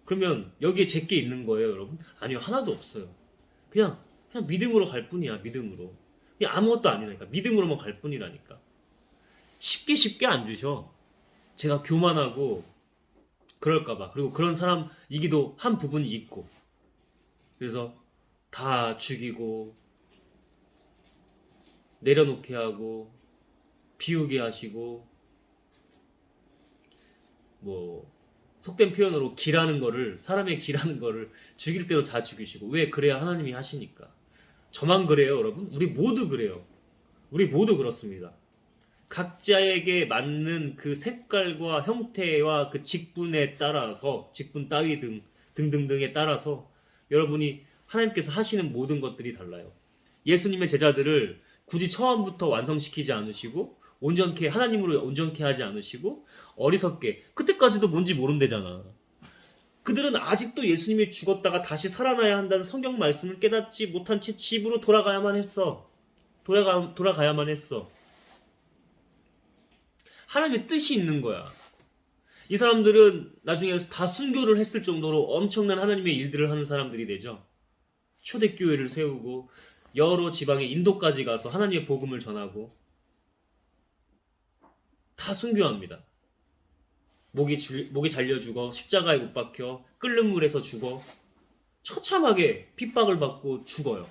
그러면 여기에 제게 있는 거예요, 여러분? 아니요, 하나도 없어요. 그냥 믿음으로 갈 뿐이야. 믿음으로. 그냥 아무것도 아니라니까. 믿음으로만 갈 뿐이라니까. 쉽게 안 주셔. 제가 교만하고 그럴까봐. 그리고 그런 사람이기도 한 부분이 있고. 그래서 다 죽이고 내려놓게 하고 비우게 하시고, 뭐 속된 표현으로 사람의 기라는 거를 죽일 대로 다 죽이시고. 왜? 그래야 하나님이 하시니까. 저만 그래요, 여러분? 우리 모두 그래요. 우리 모두 그렇습니다. 각자에게 맞는 그 색깔과 형태와 그 직분에 따라서, 직분 따위 등등등에 따라서 여러분이 하나님께서 하시는 모든 것들이 달라요. 예수님의 제자들을 굳이 처음부터 완성시키지 않으시고, 하나님으로 온전케 하지 않으시고, 어리석게, 그때까지도 뭔지 모른대잖아. 그들은 아직도 예수님이 죽었다가 다시 살아나야 한다는 성경 말씀을 깨닫지 못한 채 집으로 돌아가야만 했어. 돌아가야만 했어. 하나님의 뜻이 있는 거야. 이 사람들은 나중에 다 순교를 했을 정도로 엄청난 하나님의 일들을 하는 사람들이 되죠. 초대교회를 세우고 여러 지방의 인도까지 가서 하나님의 복음을 전하고 다 순교합니다. 목이 잘려 죽어, 십자가에 못 박혀, 끓는 물에서 죽어, 처참하게 핍박을 받고 죽어요.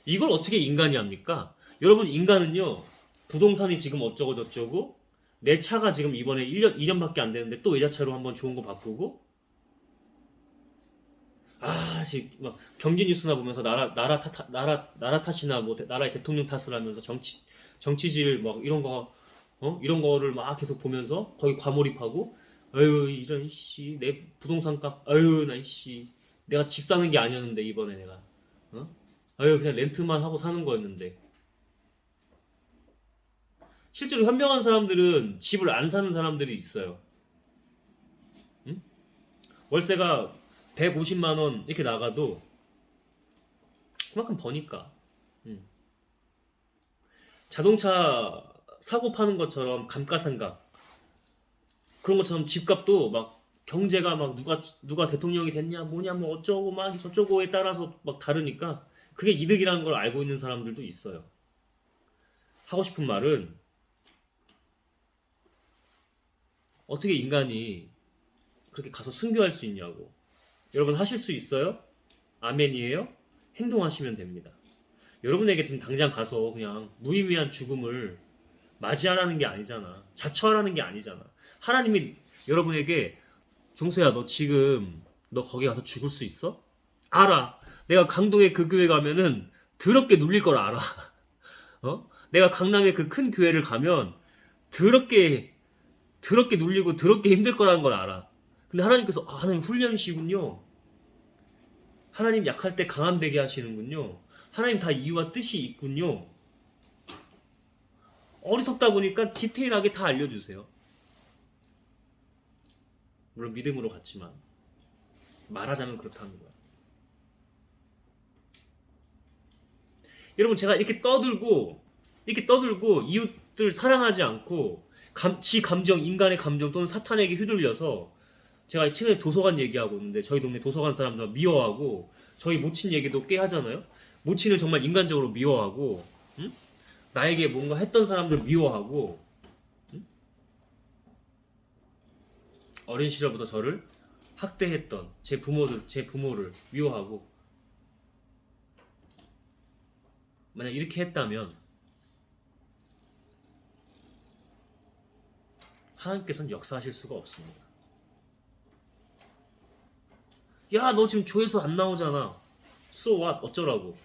이걸 어떻게 인간이 합니까? 여러분, 인간은요, 부동산이 지금 어쩌고 저쩌고, 내 차가 지금 이번에 1년 이전밖에 안 되는데 또 외자차로 한번 좋은 거 바꾸고, 막 경제 뉴스나 보면서 나라 탓이나 뭐 나라의 대통령 탓을 하면서 정치질 막 이런 거를 막 계속 보면서 거기 과몰입하고, 아유 이런 씨 내 부동산 값, 아유 나 씨 내가 집 사는 게 아니었는데 이번에 내가, 어? 아유 그냥 렌트만 하고 사는 거였는데. 실제로 현명한 사람들은 집을 안 사는 사람들이 있어요. 응? 월세가 150만 원 이렇게 나가도 그만큼 버니까. 응. 자동차 사고 파는 것처럼 감가상각 그런 것처럼 집값도 막 경제가 막 누가 대통령이 됐냐 뭐냐 뭐 어쩌고 막 저쩌고에 따라서 막 다르니까 그게 이득이라는 걸 알고 있는 사람들도 있어요. 하고 싶은 말은, 어떻게 인간이 그렇게 가서 순교할 수 있냐고. 여러분, 하실 수 있어요? 아멘이에요? 행동하시면 됩니다. 여러분에게 지금 당장 가서 그냥 무의미한 죽음을 맞이하라는 게 아니잖아. 자처하라는 게 아니잖아. 하나님이 여러분에게, 종수야 너 지금 너 거기 가서 죽을 수 있어? 알아. 내가 강동의 그 교회 가면은 더럽게 눌릴 걸 알아. 어? 내가 강남의 그 큰 교회를 가면 더럽게 눌리고 더럽게 힘들 거라는 걸 알아. 근데 하나님께서, 하나님 훈련이시군요. 하나님 약할 때 강함 되게 하시는군요. 하나님 다 이유와 뜻이 있군요. 어리석다 보니까 디테일하게 다 알려주세요. 물론 믿음으로 갔지만 말하자면 그렇다는 거야. 여러분, 제가 이렇게 떠들고 이웃들 사랑하지 않고 지 감정, 인간의 감정 또는 사탄에게 휘둘려서, 제가 최근에 도서관 얘기하고 있는데 저희 동네 도서관 사람들 미워하고, 저희 모친 얘기도 꽤 하잖아요. 모친을 정말 인간적으로 미워하고, 응? 나에게 뭔가 했던 사람들 미워하고, 응? 어린 시절부터 저를 학대했던 제 부모를 미워하고, 만약 이렇게 했다면 하나님께서는 역사하실 수가 없습니다. 야, 너 지금 조회수 안 나오잖아. So what? 어쩌라고.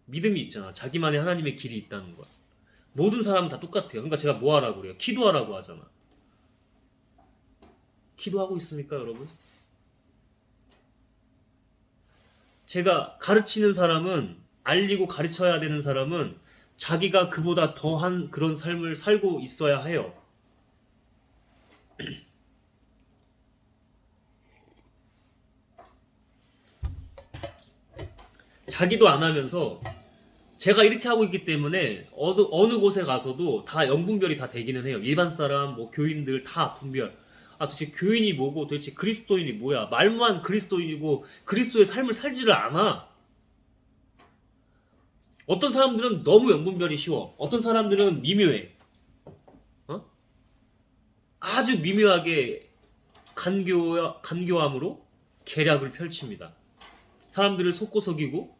믿음이 있잖아. 자기만의 하나님의 길이 있다는 거야. 모든 사람은 다 똑같아요. 그러니까 제가 뭐 하라고 그래요? 기도하라고 하잖아. 기도하고 있습니까, 여러분? 제가 가르치는 사람은, 알리고 가르쳐야 되는 사람은 자기가 그보다 더한 그런 삶을 살고 있어야 해요. 자기도 안 하면서 제가 이렇게 하고 있기 때문에 어느 곳에 가서도 다 영분별이 다 되기는 해요. 일반 사람, 뭐 교인들 다 분별. 도대체 교인이 뭐고 도대체 그리스도인이 뭐야? 말만 그리스도인이고 그리스도의 삶을 살지를 않아. 어떤 사람들은 너무 영분별이 쉬워. 어떤 사람들은 미묘해. 어? 아주 미묘하게 간교함으로 계략을 펼칩니다. 사람들을 속고 속이고,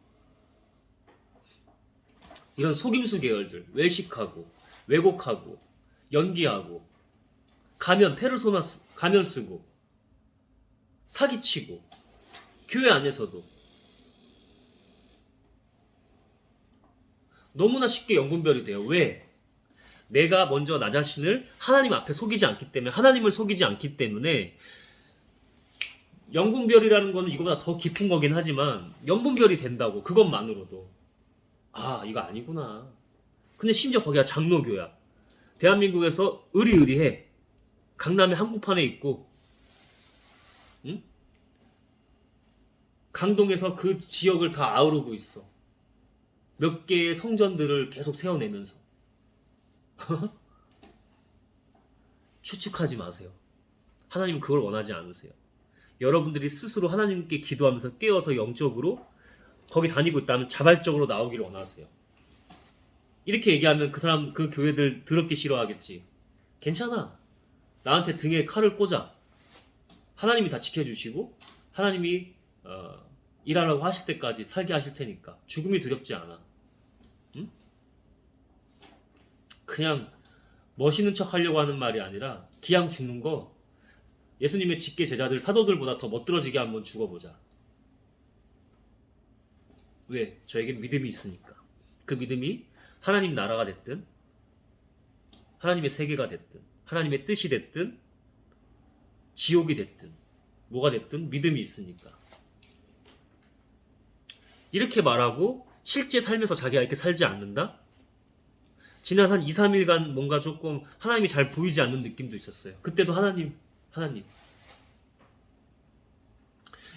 이런 속임수 계열들, 외식하고 왜곡하고 연기하고 페르소나 가면 쓰고 사기치고, 교회 안에서도 너무나 쉽게 영분별이 돼요. 왜? 내가 먼저 나 자신을 하나님 앞에 속이지 않기 때문에, 하나님을 속이지 않기 때문에. 영분별이라는 거는 이거보다 더 깊은 거긴 하지만 영분별이 된다고, 그것만으로도 이거 아니구나. 근데 심지어 거기가 장로교야. 대한민국에서 의리의리해. 강남의 한복판에 있고, 응? 강동에서 그 지역을 다 아우르고 있어. 몇 개의 성전들을 계속 세워내면서. 추측하지 마세요. 하나님은 그걸 원하지 않으세요. 여러분들이 스스로 하나님께 기도하면서 깨어서 영적으로 거기 다니고 있다면 자발적으로 나오기를 원하세요. 이렇게 얘기하면 그 사람, 그 교회들 더럽게 싫어하겠지. 괜찮아. 나한테 등에 칼을 꽂아. 하나님이 다 지켜주시고 하나님이 일하라고 하실 때까지 살게 하실 테니까 죽음이 두렵지 않아. 응? 그냥 멋있는 척 하려고 하는 말이 아니라 기왕 죽는 거 예수님의 직계 제자들 사도들보다 더 멋들어지게 한번 죽어보자. 왜? 저에겐 믿음이 있으니까. 그 믿음이 하나님 나라가 됐든 하나님의 세계가 됐든 하나님의 뜻이 됐든 지옥이 됐든 뭐가 됐든 믿음이 있으니까. 이렇게 말하고 실제 삶에서 자기가 이렇게 살지 않는다? 지난 한 2, 3일간 뭔가 조금 하나님이 잘 보이지 않는 느낌도 있었어요. 그때도 하나님.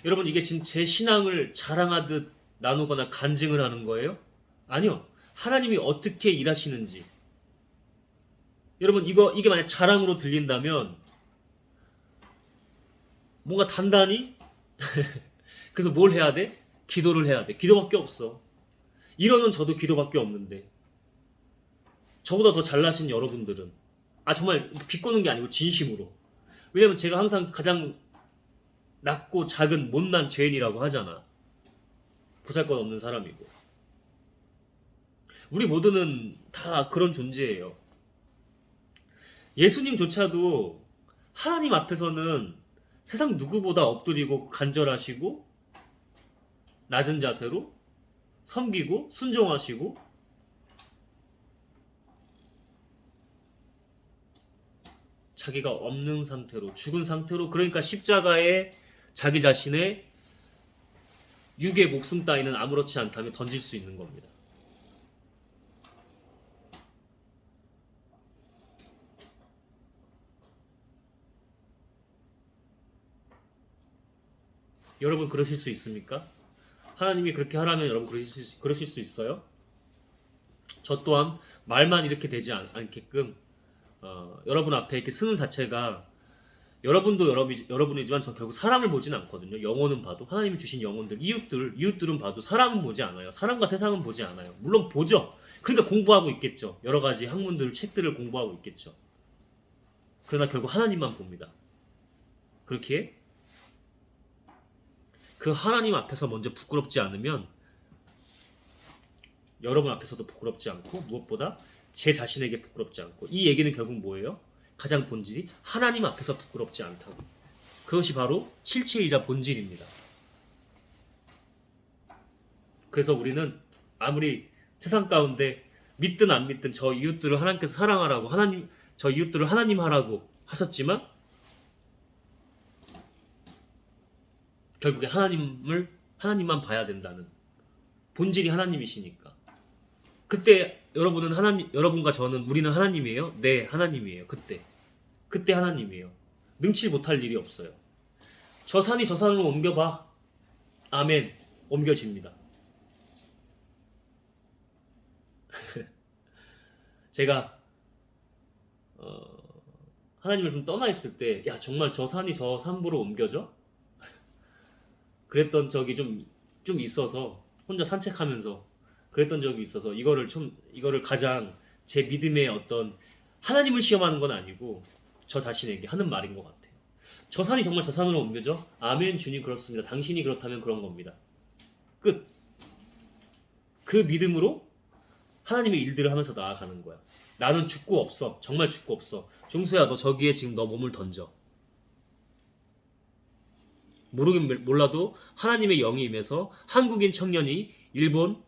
여러분, 이게 지금 제 신앙을 자랑하듯 나누거나 간증을 하는 거예요? 아니요. 하나님이 어떻게 일하시는지. 여러분, 이게 만약 자랑으로 들린다면 뭔가 단단히 그래서 뭘 해야 돼? 기도를 해야 돼. 기도밖에 없어. 이러는 저도 기도밖에 없는데 저보다 더 잘나신 여러분들은 정말 비꼬는 게 아니고 진심으로. 왜냐면 제가 항상 가장 낮고 작은 못난 죄인이라고 하잖아. 보잘것없는 사람이고. 우리 모두는 다 그런 존재예요. 예수님조차도 하나님 앞에서는 세상 누구보다 엎드리고 간절하시고 낮은 자세로 섬기고 순종하시고 자기가 없는 상태로 죽은 상태로 그러니까 십자가에 자기 자신의 육의 목숨 따위는 아무렇지 않다면 던질 수 있는 겁니다. 여러분 그러실 수 있습니까? 하나님이 그렇게 하라면 여러분 그러실 수 있어요? 저 또한 말만 이렇게 되지 않게끔 여러분 앞에 이렇게 쓰는 자체가 여러분도 여러분이지만 저 결국 사람을 보진 않거든요. 영혼은 봐도 하나님이 주신 영혼들 이웃들은 봐도 사람은 보지 않아요. 사람과 세상은 보지 않아요. 물론 보죠. 그러니까 공부하고 있겠죠. 여러 가지 학문들 책들을 공부하고 있겠죠. 그러나 결국 하나님만 봅니다. 그렇게 그 하나님 앞에서 먼저 부끄럽지 않으면 여러분 앞에서도 부끄럽지 않고 무엇보다 제 자신에게 부끄럽지 않고 이 얘기는 결국 뭐예요? 가장 본질이 하나님 앞에서 부끄럽지 않다고. 그것이 바로 실체이자 본질입니다. 그래서 우리는 아무리 세상 가운데 믿든 안 믿든 저 이웃들을 하나님께서 사랑하라고 저 이웃들을 하나님 하라고 하셨지만 결국에 하나님만 봐야 된다는 본질이 하나님이시니까. 그때 여러분과 저는 우리는 하나님이에요? 네, 하나님이에요. 그때 하나님이에요. 능치 못할 일이 없어요. 저 산이 저 산으로 옮겨봐. 아멘. 옮겨집니다. 제가 하나님을 좀 떠나 있을 때, 야 정말 저 산이 저 산부로 옮겨져? 그랬던 적이 좀 있어서 혼자 산책하면서 그랬던 적이 있어서 이거를 가장 제 믿음의 어떤 하나님을 시험하는 건 아니고 저 자신에게 하는 말인 것 같아요. 저 산이 정말 저 산으로 옮겨져? 아멘 주님 그렇습니다. 당신이 그렇다면 그런 겁니다. 끝. 그 믿음으로 하나님의 일들을 하면서 나아가는 거야. 나는 죽고 없어. 정말 죽고 없어. 종수야 너 저기에 지금 너 몸을 던져. 몰라도 하나님의 영이 임해서 한국인 청년이 일본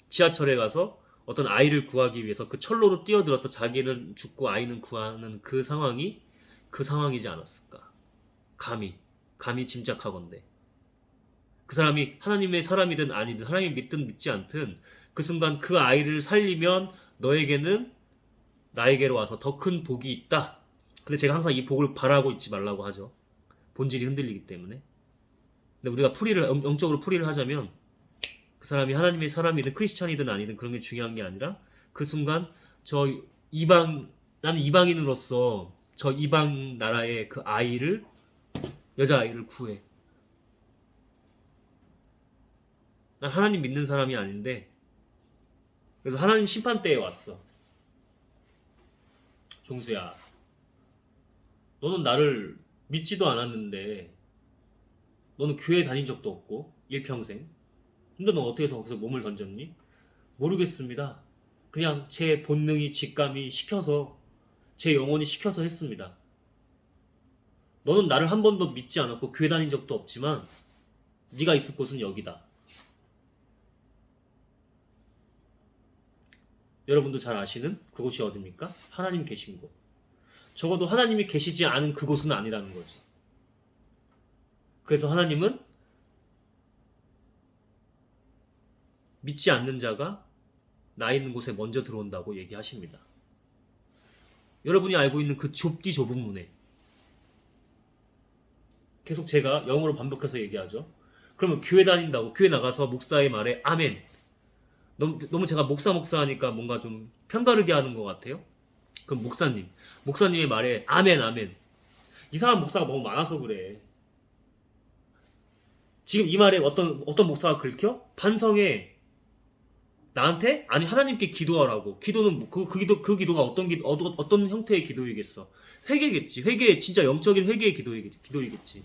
지하철에 가서 어떤 아이를 구하기 위해서 그 철로로 뛰어들어서 자기는 죽고 아이는 구하는 그 상황이지 않았을까. 감히 짐작하건대. 그 사람이 하나님의 사람이든 아니든 하나님 믿든 믿지 않든 그 순간 그 아이를 살리면 너에게는 나에게로 와서 더 큰 복이 있다. 근데 제가 항상 이 복을 바라고 있지 말라고 하죠. 본질이 흔들리기 때문에. 근데 우리가 영적으로 풀이를 하자면 그 사람이 하나님의 사람이든 크리스찬이든 아니든 그런 게 중요한 게 아니라 그 순간 나는 이방인으로서 저 이방 나라의 그 아이를 여자아이를 구해. 난 하나님 믿는 사람이 아닌데 그래서 하나님 심판대에 왔어. 종수야, 너는 나를 믿지도 않았는데 너는 교회 다닌 적도 없고 일평생. 근데 넌 어떻게 해서 거기서 몸을 던졌니? 모르겠습니다. 그냥 제 본능이 직감이 시켜서 제 영혼이 시켜서 했습니다. 너는 나를 한 번도 믿지 않았고 교회 다닌 적도 없지만 네가 있을 곳은 여기다. 여러분도 잘 아시는 그곳이 어딥니까? 하나님 계신 곳. 적어도 하나님이 계시지 않은 그곳은 아니라는 거지. 그래서 하나님은 믿지 않는 자가 나 있는 곳에 먼저 들어온다고 얘기하십니다. 여러분이 알고 있는 그 좁디 좁은 문에 계속 제가 영어로 반복해서 얘기하죠. 그러면 교회 다닌다고 교회 나가서 목사의 말에 아멘. 너무 제가 목사 하니까 뭔가 좀 편가르게 하는 것 같아요. 그럼 목사님의 말에 아멘 아멘. 이 사람 목사가 너무 많아서 그래. 지금 이 말에 어떤 목사가 긁혀? 반성해. 나한테? 아니 하나님께 기도하라고. 기도는 그 기도가 어떤 형태의 기도이겠어? 회개겠지. 회개 진짜 영적인 회개의 기도이겠지.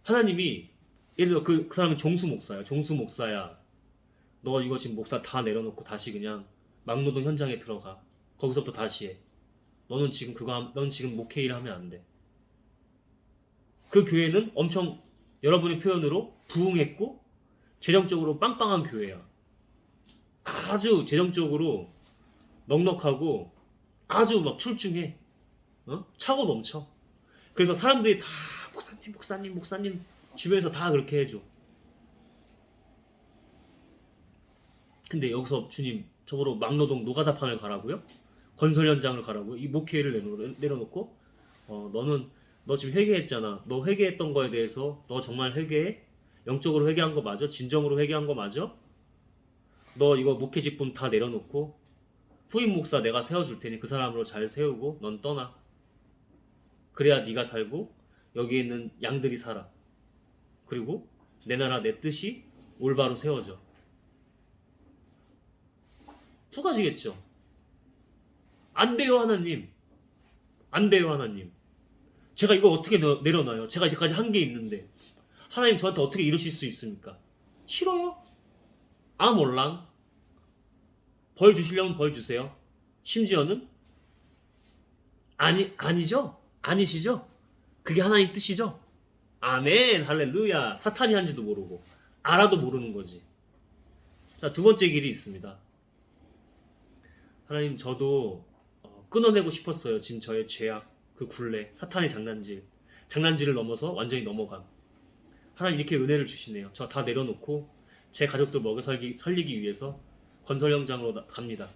하나님이 예를 들어 그 사람은 종수 목사야. 종수 목사야. 너 이거 지금 목사 다 내려놓고 다시 그냥 막노동 현장에 들어가. 거기서부터 다시 해. 넌 지금 목회 일 하면 안 돼. 그 교회는 엄청 여러분의 표현으로 부흥했고 재정적으로 빵빵한 교회야. 아주 재정적으로 넉넉하고 아주 막 출중해. 차고 넘쳐. 그래서 사람들이 다 목사님 주변에서 다 그렇게 해줘. 근데 여기서 주님 저보러 막노동 노가다판을 가라고요? 건설 현장을 가라고요? 이 목회를 내려놓고 너 지금 회개했잖아. 너 회개했던 거에 대해서 너 정말 회개해? 영적으로 회개한 거 맞아? 진정으로 회개한 거 맞아? 너 이거 목회 직분 다 내려놓고 후임 목사 내가 세워줄 테니 그 사람으로 잘 세우고 넌 떠나. 그래야 네가 살고 여기에 있는 양들이 살아. 그리고 내 나라 내 뜻이 올바로 세워져. 두 가지겠죠. 안 돼요 하나님. 안 돼요 하나님. 제가 이걸 어떻게 내려놔요? 제가 이제까지 한 게 있는데 하나님 저한테 어떻게 이러실 수 있습니까? 싫어요? 아 몰랑. 벌 주시려면 벌 주세요. 심지어는 아니죠? 아니시죠? 그게 하나님 뜻이죠? 아멘 할렐루야. 사탄이 한지도 모르고 알아도 모르는 거지. 자, 두 번째 길이 있습니다. 하나님 저도 끊어내고 싶었어요. 지금 저의 죄악, 그 굴레, 사탄의 장난질을 넘어서 완전히 넘어간. 하나님 이렇게 은혜를 주시네요. 저 다 내려놓고 제 가족들 먹여 살리기 위해서 건설 현장으로 갑니다.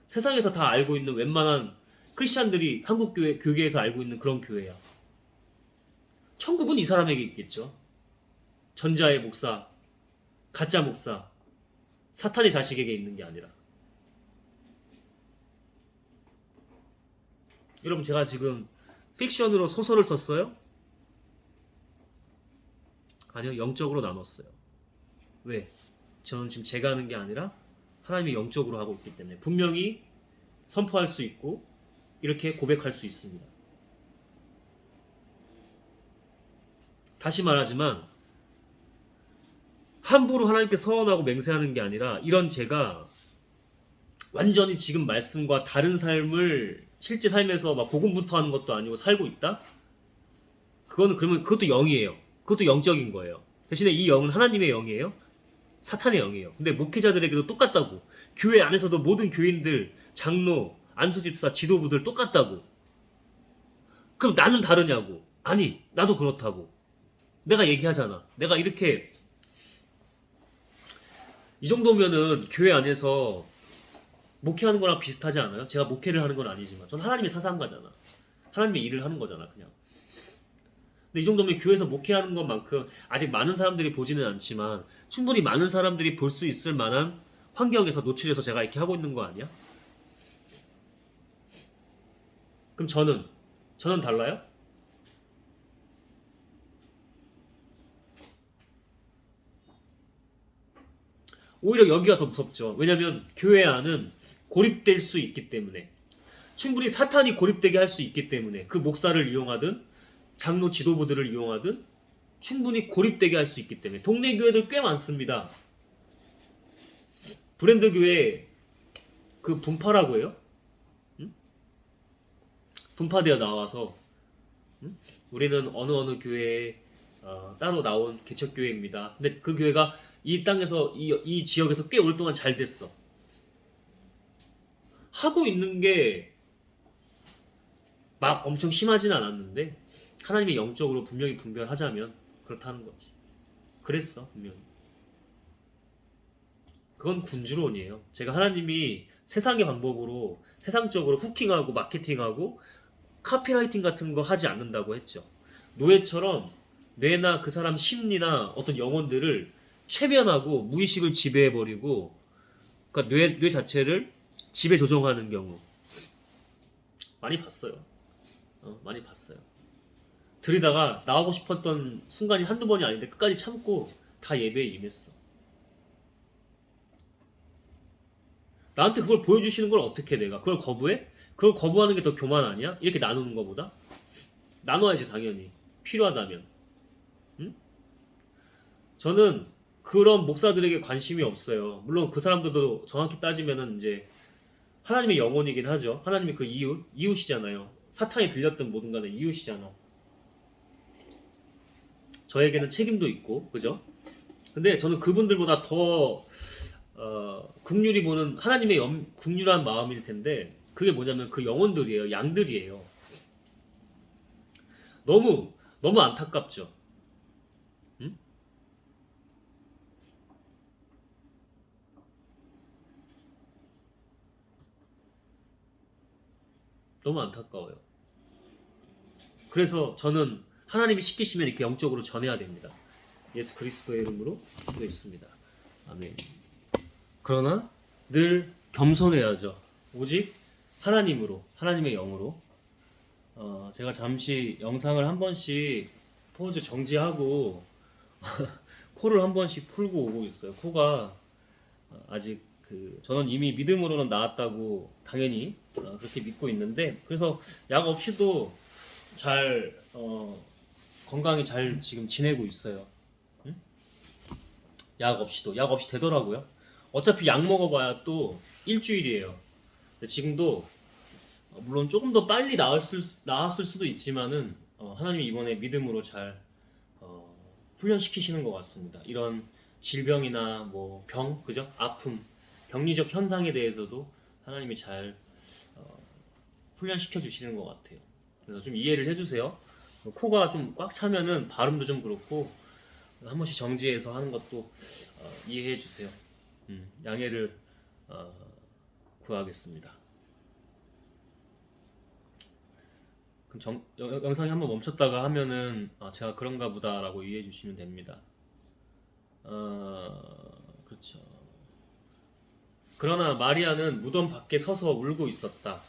세상에서 다 알고 있는 웬만한 크리스찬들이 한국 교계에서 알고 있는 그런 교회야. 천국은 이 사람에게 있겠죠. 전자의 목사, 가짜 목사, 사탄의 자식에게 있는 게 아니라. 여러분 제가 지금 픽션으로 소설을 썼어요? 아니요, 영적으로 나눴어요. 왜? 저는 지금 제가 하는 게 아니라 하나님이 영적으로 하고 있기 때문에 분명히 선포할 수 있고 이렇게 고백할 수 있습니다. 다시 말하지만 함부로 하나님께 서원하고 맹세하는 게 아니라 이런 제가 완전히 지금 말씀과 다른 삶을 실제 삶에서 막 고군분투하는 것도 아니고 살고 있다? 그러면 그것도 영이에요. 그것도 영적인 거예요. 대신에 이 영은 하나님의 영이에요? 사탄의 영이에요. 근데 목회자들에게도 똑같다고. 교회 안에서도 모든 교인들, 장로, 안수집사, 지도부들 똑같다고. 그럼 나는 다르냐고. 아니, 나도 그렇다고. 내가 얘기하잖아. 내가 이렇게 이 정도면은 교회 안에서 목회하는 거랑 비슷하지 않아요? 제가 목회를 하는 건 아니지만 전 하나님의 사상가잖아. 하나님의 일을 하는 거잖아 그냥. 근데 이 정도면 교회에서 목회하는 것만큼 아직 많은 사람들이 보지는 않지만 충분히 많은 사람들이 볼 수 있을 만한 환경에서 노출해서 제가 이렇게 하고 있는 거 아니야? 그럼 저는 달라요? 오히려 여기가 더 무섭죠. 왜냐하면 교회 안은 고립될 수 있기 때문에, 충분히 사탄이 고립되게 할 수 있기 때문에, 그 목사를 이용하든 장로 지도부들을 이용하든 충분히 고립되게 할 수 있기 때문에. 동네 교회들 꽤 많습니다. 브랜드 교회 그 분파라고 해요. 응? 분파되어 나와서, 응? 우리는 어느 교회에 따로 나온 개척교회입니다. 근데 그 교회가 이 땅에서 이 지역에서 꽤 오랫동안 잘 됐어. 하고 있는 게 막 엄청 심하진 않았는데 하나님의 영적으로 분명히 분별하자면 그렇다는 거지. 그랬어 분명히. 그건 군주론이에요. 제가 하나님이 세상의 방법으로 세상적으로 후킹하고 마케팅하고 카피라이팅 같은 거 하지 않는다고 했죠. 노예처럼 뇌나 그 사람 심리나 어떤 영혼들을 최면하고 무의식을 지배해버리고, 그러니까 뇌 자체를 지배 조종하는 경우 많이 봤어요. 많이 봤어요. 들이다가 나오고 싶었던 순간이 한두 번이 아닌데 끝까지 참고 다 예배에 임했어. 나한테 그걸 보여주시는 걸 어떻게 내가 그걸 거부해? 그걸 거부하는 게 더 교만 아니야? 이렇게 나누는 것보다 나눠야지 당연히 필요하다면. 응? 저는 그런 목사들에게 관심이 없어요. 물론 그 사람들도 정확히 따지면은 이제 하나님의 영혼이긴 하죠. 하나님이 그 이웃이잖아요. 사탄이 들렸던 모든 간에 이웃이잖아. 저에게는 책임도 있고, 그죠? 근데 저는 그분들보다 더 국률이 보는 하나님의 국률한 마음일 텐데, 그게 뭐냐면 그 영혼들이에요. 양들이에요. 너무 안타깝죠. 응? 너무 안타까워요. 그래서 저는 하나님이 시키시면 이렇게 영적으로 전해야 됩니다. 예수 그리스도의 이름으로 기도했습니다. 아멘. 그러나 늘 겸손해야죠. 오직 하나님으로, 하나님의 영으로. 제가 잠시 영상을 한 번씩 포즈 정지하고 코를 한 번씩 풀고 오고 있어요. 코가 아직 저는 이미 믿음으로는 나았다고 당연히 그렇게 믿고 있는데, 그래서 약 없이도 잘 건강히 잘 지금 지내고 있어요. 응? 약 없이 되더라고요. 어차피 약 먹어봐야 또 일주일이에요. 지금도 물론 조금 더 빨리 나았을 수도 있지만은 하나님이 이번에 믿음으로 잘 훈련시키시는 것 같습니다. 이런 질병이나 뭐 그죠? 아픔, 병리적 현상에 대해서도 하나님이 잘 훈련시켜 주시는 것 같아요. 그래서 좀 이해를 해주세요. 코가 좀 꽉 차면은 발음도 좀 그렇고 한 번씩 정지해서 하는 것도 이해해 주세요. 양해를 구하겠습니다. 그럼 영상이 한번 멈췄다가 하면은 제가 그런가 보다라고 이해해 주시면 됩니다. 그렇죠. 그러나 마리아는 무덤 밖에 서서 울고 있었다.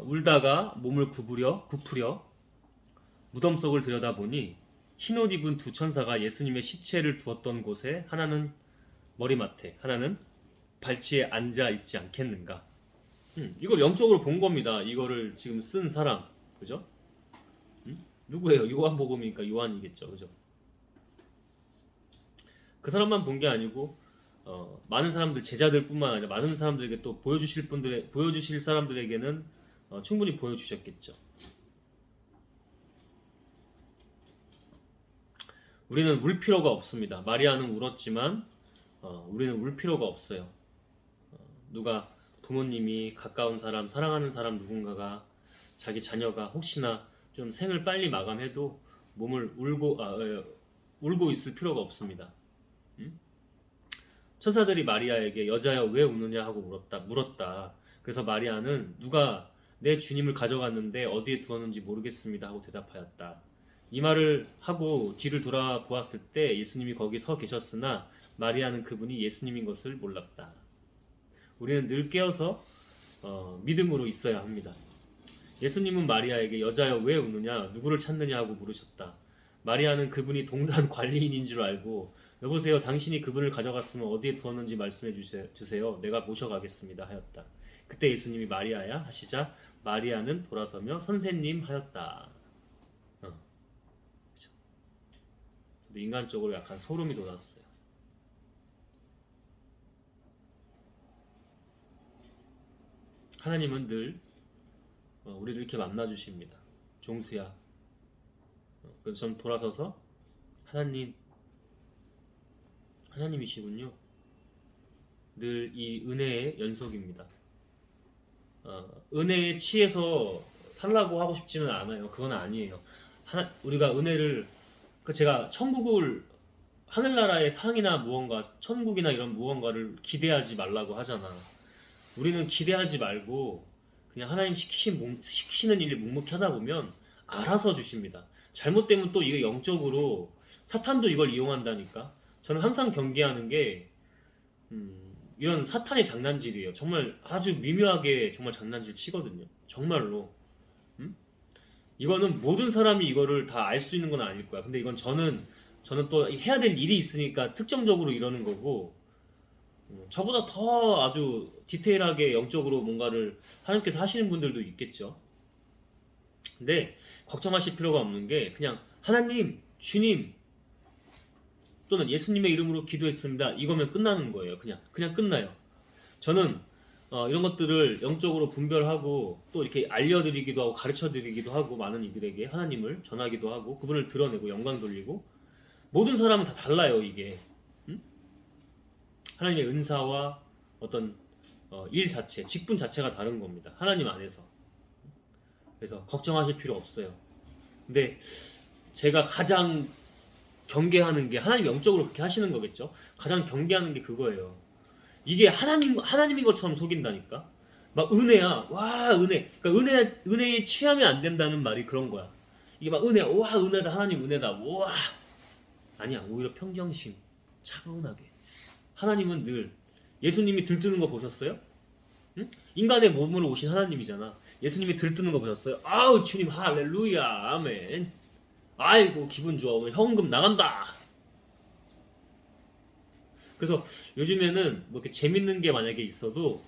울다가 몸을 굽으려 무덤 속을 들여다보니 흰옷 입은 두 천사가 예수님의 시체를 두었던 곳에 하나는 머리맡에, 하나는 발치에 앉아 있지 않겠는가. 이걸 영적으로 본 겁니다. 이거를 지금 쓴 사람, 그죠? 누구예요? 요한복음이니까 요한이겠죠, 그죠? 그 사람만 본 게 아니고 많은 사람들, 제자들뿐만 아니라 많은 사람들에게 또 보여주실 사람들에게는 충분히 보여주셨겠죠. 우리는 울 필요가 없습니다. 마리아는 울었지만 우리는 울 필요가 없어요. 누가 부모님이, 가까운 사람, 사랑하는 사람 누군가가, 자기 자녀가 혹시나 좀 생을 빨리 마감해도 몸을 울고 있을 필요가 없습니다. 천사들이 마리아에게 여자여 왜 우느냐 하고 물었다. 그래서 마리아는 누가 내 주님을 가져갔는데 어디에 두었는지 모르겠습니다 하고 대답하였다. 이 말을 하고 뒤를 돌아보았을 때 예수님이 거기 서 계셨으나 마리아는 그분이 예수님인 것을 몰랐다. 우리는 늘 깨어서 믿음으로 있어야 합니다. 예수님은 마리아에게 여자여 왜 우느냐, 누구를 찾느냐 하고 물으셨다. 마리아는 그분이 동산 관리인인 줄 알고 여보세요 당신이 그분을 가져갔으면 어디에 두었는지 말씀해 주세요. 내가 모셔가겠습니다 하였다. 그때 예수님이 마리아야 하시자 마리아는 돌아서며 선생님 하였다. 그렇죠. 인간적으로 약간 소름이 돋았어요. 하나님은 늘 우리를 이렇게 만나 주십니다. 종수야. 그래서 전 돌아서서 하나님이시군요. 늘 이 은혜의 연속입니다. 은혜에 취해서 살라고 하고 싶지는 않아요. 그건 아니에요. 우리가 은혜를 제가 천국을 하늘나라의 상이나 무언가 천국이나 이런 무언가를 기대하지 말라고 하잖아. 우리는 기대하지 말고 그냥 하나님 시키는 일을 묵묵히 하다 보면 알아서 주십니다. 잘못되면 또 이게 영적으로 사탄도 이걸 이용한다니까. 저는 항상 경계하는 게 이런 사탄의 장난질이에요. 정말 아주 미묘하게 정말 장난질 치거든요. 정말로. 이거는 모든 사람이 이거를 다 알 수 있는 건 아닐 거야. 근데 이건 저는 또 해야 될 일이 있으니까 특정적으로 이러는 거고 저보다 더 아주 디테일하게 영적으로 뭔가를 하나님께서 하시는 분들도 있겠죠. 근데 걱정하실 필요가 없는 게 그냥 하나님, 주님 또는 예수님의 이름으로 기도했습니다. 이거면 끝나는 거예요. 그냥 끝나요. 저는 이런 것들을 영적으로 분별하고 또 이렇게 알려드리기도 하고 가르쳐드리기도 하고 많은 이들에게 하나님을 전하기도 하고 그분을 드러내고 영광 돌리고 모든 사람은 다 달라요. 이게 하나님의 은사와 어떤 일 자체, 직분 자체가 다른 겁니다. 하나님 안에서. 그래서 걱정하실 필요 없어요. 근데 제가 가장 경계하는 게 하나님 영적으로 그렇게 하시는 거겠죠. 가장 경계하는 게 그거예요. 이게 하나님인 것처럼 속인다니까. 막 은혜야, 와 은혜. 그러니까 은혜에 취하면 안 된다는 말이 그런 거야. 이게 막 은혜, 와 은혜다 하나님 은혜다, 와 아니야. 오히려 평정심, 차분하게. 하나님은 늘 예수님이 들뜨는 거 보셨어요? 응? 인간의 몸으로 오신 하나님이잖아. 예수님이 들뜨는 거 보셨어요? 아우 주님 할렐루야 아멘. 아이고 기분 좋아 오늘 현금 나간다. 그래서 요즘에는 뭐 이렇게 재밌는 게 만약에 있어도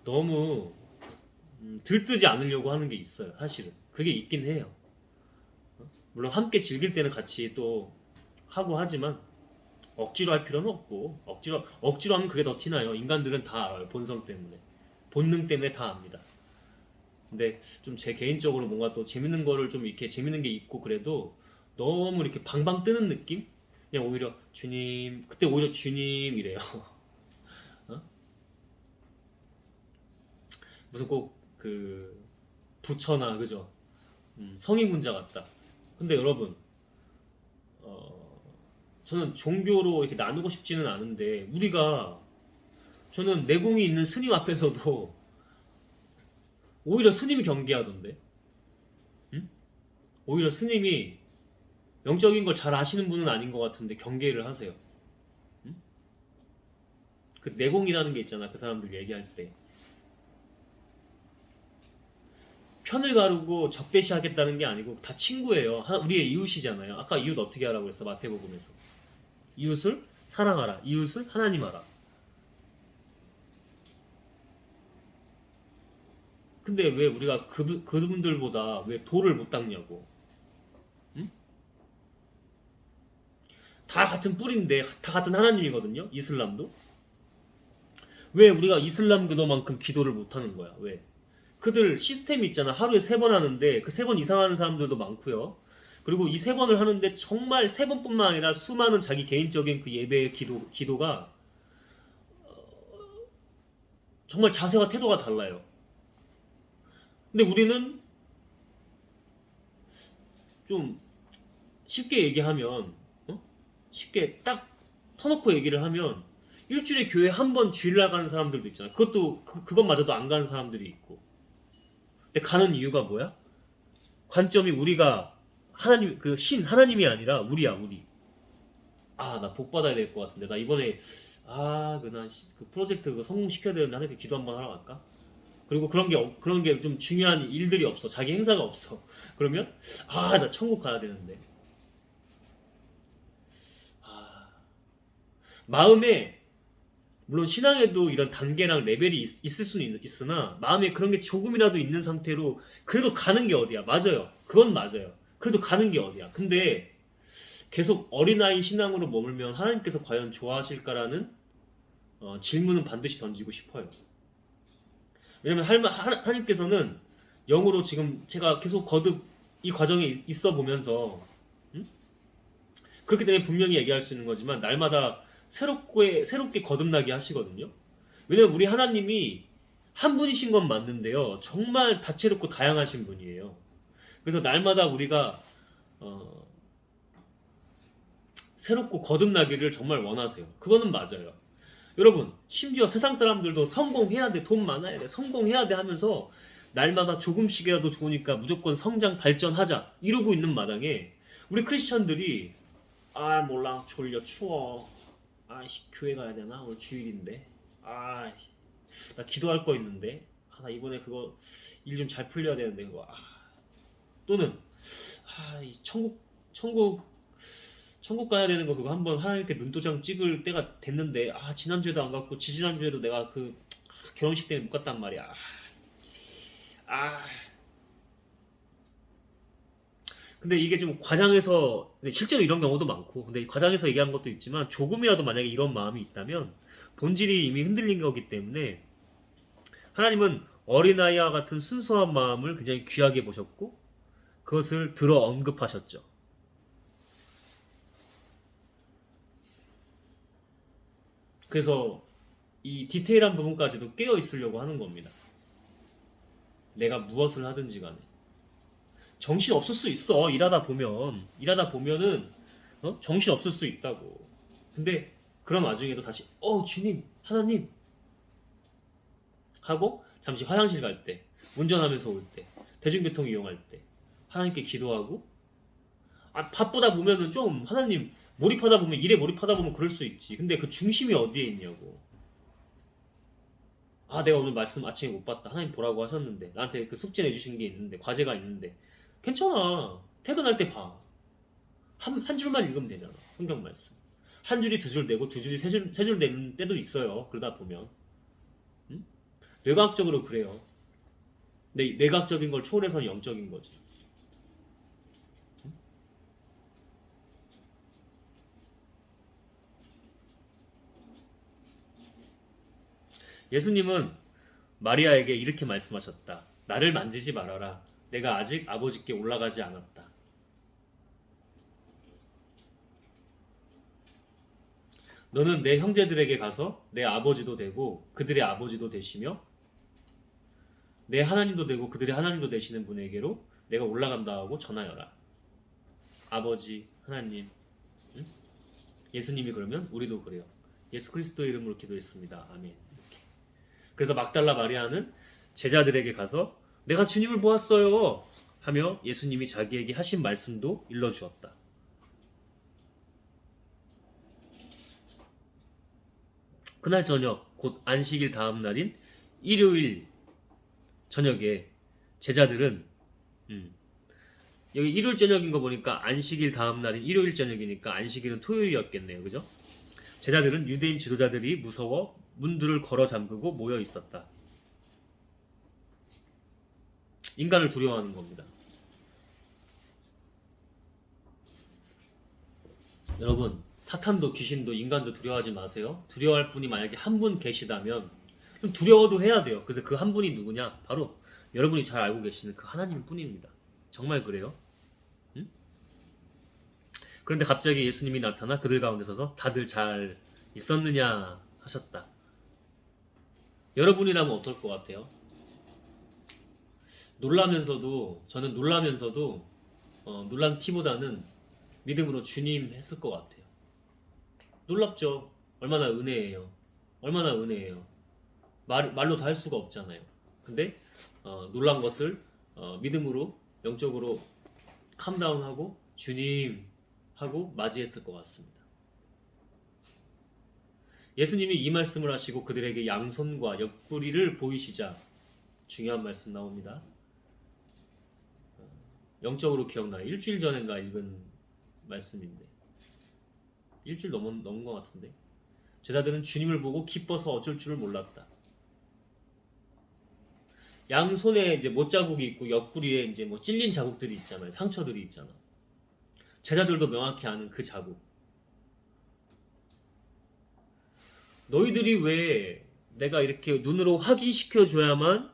너무 들뜨지 않으려고 하는 게 있어요. 사실은 그게 있긴 해요. 물론 함께 즐길 때는 같이 또 하고 하지만 억지로 할 필요는 없고 억지로 하면 그게 더 티나요. 인간들은 다 알아요. 본성 때문에 본능 때문에 다 압니다. 근데 좀 제 개인적으로 뭔가 또 재밌는 거를 좀 이렇게 재밌는 게 있고 그래도 너무 이렇게 방방 뜨는 느낌? 그냥 오히려 주님 그때 오히려 주님이래요. 어? 무슨 꼭 그 부처나 그죠? 성인군자 같다. 근데 여러분 저는 종교로 이렇게 나누고 싶지는 않은데 저는 내공이 있는 스님 앞에서도 오히려 스님이 경계하던데. 응? 오히려 스님이 영적인 걸 잘 아시는 분은 아닌 것 같은데 경계를 하세요. 응? 그 내공이라는 게 있잖아. 그 사람들 얘기할 때 편을 가르고 적대시하겠다는 게 아니고 다 친구예요. 우리의 이웃이잖아요. 아까 이웃 어떻게 하라고 그랬어? 마태복음에서 이웃을 사랑하라. 이웃을 하나님 하라. 근데 왜 우리가 그분들보다 왜 돌을 못 닦냐고. 응? 다 같은 뿌리인데 다 같은 하나님이거든요. 이슬람도. 왜 우리가 이슬람교도만큼 기도를 못 하는 거야? 왜? 그들 시스템이 있잖아. 하루에 3번 하는데 그 3번 이상 하는 사람들도 많고요. 그리고 이 3번을 하는데 정말 3번뿐만 아니라 수많은 자기 개인적인 그 예배의 기도가 정말 자세와 태도가 달라요. 근데 우리는 좀 쉽게 얘기하면 쉽게 딱 터놓고 얘기를 하면 일주일에 교회 한 번 주일 나가는 사람들도 있잖아. 그것마저도 안 가는 사람들이 있고. 근데 가는 이유가 뭐야? 관점이 우리가 하나님 하나님이 아니라 우리야 우리. 아 나 복 받아야 될 것 같은데 나 이번에 그 프로젝트 성공시켜야 되는데 하나님께 기도 한번 하러 갈까? 그리고 그런 게 좀 중요한 일들이 없어. 자기 행사가 없어. 그러면 나 천국 가야 되는데. 마음에 물론 신앙에도 이런 단계랑 레벨이 있을 수는 있으나 마음에 그런 게 조금이라도 있는 상태로 그래도 가는 게 어디야. 맞아요. 그건 맞아요. 그래도 가는 게 어디야. 근데 계속 어린아이 신앙으로 머물면 하나님께서 과연 좋아하실까라는 질문은 반드시 던지고 싶어요. 왜냐면 하나님께서는 영으로 지금 제가 계속 거듭 이 과정에 있어 보면서 그렇기 때문에 분명히 얘기할 수 있는 거지만 날마다 새롭게 거듭나게 하시거든요. 왜냐면 우리 하나님이 한 분이신 건 맞는데요. 정말 다채롭고 다양하신 분이에요. 그래서 날마다 우리가 어, 새롭고 거듭나기를 정말 원하세요. 그거는 맞아요. 여러분, 심지어 세상 사람들도 성공해야 돼, 돈 많아야 돼, 성공해야 돼 하면서 날마다 조금씩이라도 좋으니까 무조건 성장 발전하자 이러고 있는 마당에 우리 크리스천들이 아 몰라 졸려 추워 아씨 교회 가야 되나 오늘 주일인데 아 나 기도할 거 있는데 아, 나 이번에 그거 일 좀 잘 풀려야 되는데 그거 또는 이 천국 가야 되는 거 그거 한번 하나님께 눈도장 찍을 때가 됐는데 지난주에도 안 갔고 지지난주에도 내가 그 결혼식 때문에 못 갔단 말이야. 아 근데 이게 좀 과장해서 실제로 이런 경우도 많고 근데 과장해서 얘기한 것도 있지만 조금이라도 만약에 이런 마음이 있다면 본질이 이미 흔들린 거기 때문에 하나님은 어린아이와 같은 순수한 마음을 굉장히 귀하게 보셨고 그것을 들어 언급하셨죠. 그래서 이 디테일한 부분까지도 깨어 있으려고 하는 겁니다. 내가 무엇을 하든지 간에 정신 없을 수 있어. 일하다 보면은 정신 없을 수 있다고. 근데 그런 와중에도 다시 주님 하나님 하고 잠시 화장실 갈 때, 운전하면서 올 때, 대중교통 이용할 때 하나님께 기도하고 바쁘다 보면은 좀 하나님 몰입하다 보면 일에 몰입하다 보면 그럴 수 있지. 근데 그 중심이 어디에 있냐고. 내가 오늘 말씀 아침에 못 봤다. 하나님 보라고 하셨는데 나한테 그 숙제 내주신 게 있는데 과제가 있는데 괜찮아. 퇴근할 때 봐. 한 줄만 읽으면 되잖아. 성경 말씀. 한 줄이 두 줄 되고 두 줄이 세 줄 되는 때도 있어요. 그러다 보면. 응? 뇌과학적으로 그래요. 근데 뇌과학적인 걸 초월해서는 영적인 거지. 예수님은 마리아에게 이렇게 말씀하셨다. 나를 만지지 말아라. 내가 아직 아버지께 올라가지 않았다. 너는 내 형제들에게 가서 내 아버지도 되고 그들의 아버지도 되시며 내 하나님도 되고 그들의 하나님도 되시는 분에게로 내가 올라간다 하고 전하여라. 아버지, 하나님. 응? 예수님이 그러면 우리도 그래요. 예수 그리스도의 이름으로 기도했습니다. 아멘. 이렇게. 그래서 막달라 마리아는 제자들에게 가서 내가 주님을 보았어요 하며 예수님이 자기에게 하신 말씀도 일러주었다. 그날 저녁 곧 안식일 다음 날인 일요일 저녁에 제자들은 여기 일요일 저녁인 거 보니까 안식일 다음 날인 일요일 저녁이니까 안식일은 토요일이었겠네요. 그죠? 제자들은 유대인 지도자들이 무서워 문들을 걸어 잠그고 모여 있었다. 인간을 두려워하는 겁니다. 여러분, 사탄도 귀신도 인간도 두려워하지 마세요. 두려워할 분이 만약에 한 분 계시다면 두려워도 해야 돼요. 그래서 그 한 분이 누구냐? 바로 여러분이 잘 알고 계시는 그 하나님 뿐입니다. 정말 그래요? 응? 그런데 갑자기 예수님이 나타나 그들 가운데 서서 다들 잘 있었느냐 하셨다. 여러분이라면 어떨 것 같아요? 저는 놀라면서도 놀란 티보다는 믿음으로 주님 했을 것 같아요. 놀랍죠? 얼마나 은혜예요. 얼마나 은혜예요. 말로 다 할 수가 없잖아요. 근데 놀란 것을 믿음으로 영적으로 캄다운하고 주님 하고 맞이했을 것 같습니다. 예수님이 이 말씀을 하시고 그들에게 양손과 옆구리를 보이시자 중요한 말씀 나옵니다. 영적으로 기억나요. 일주일 전인가 읽은 말씀인데 일주일 넘은 것 같은데 제자들은 주님을 보고 기뻐서 어쩔 줄을 몰랐다. 양손에 이제 못자국이 있고 옆구리에 이제 뭐 찔린 자국들이 있잖아요. 상처들이 있잖아. 제자들도 명확히 아는 그 자국. 너희들이 왜 내가 이렇게 눈으로 확인시켜줘야만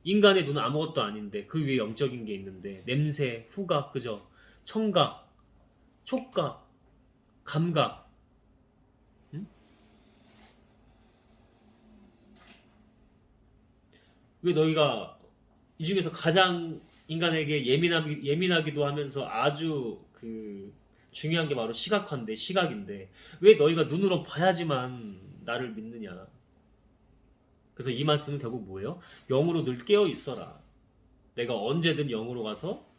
인간의 눈은 아무것도 아닌데 그 위에 영적인 게 있는데 냄새, 후각, 그죠? 청각, 촉각, 감각. 응? 왜 너희가 이 중에서 가장 인간에게 예민하기도 하면서 아주 그 중요한 게 바로 시각인데 왜 너희가 눈으로 봐야지만 나를 믿느냐? 그래서 이 말씀은 결국 뭐예요? 영으로 늘 깨어 있어라. 내가 언제든 영으로 가서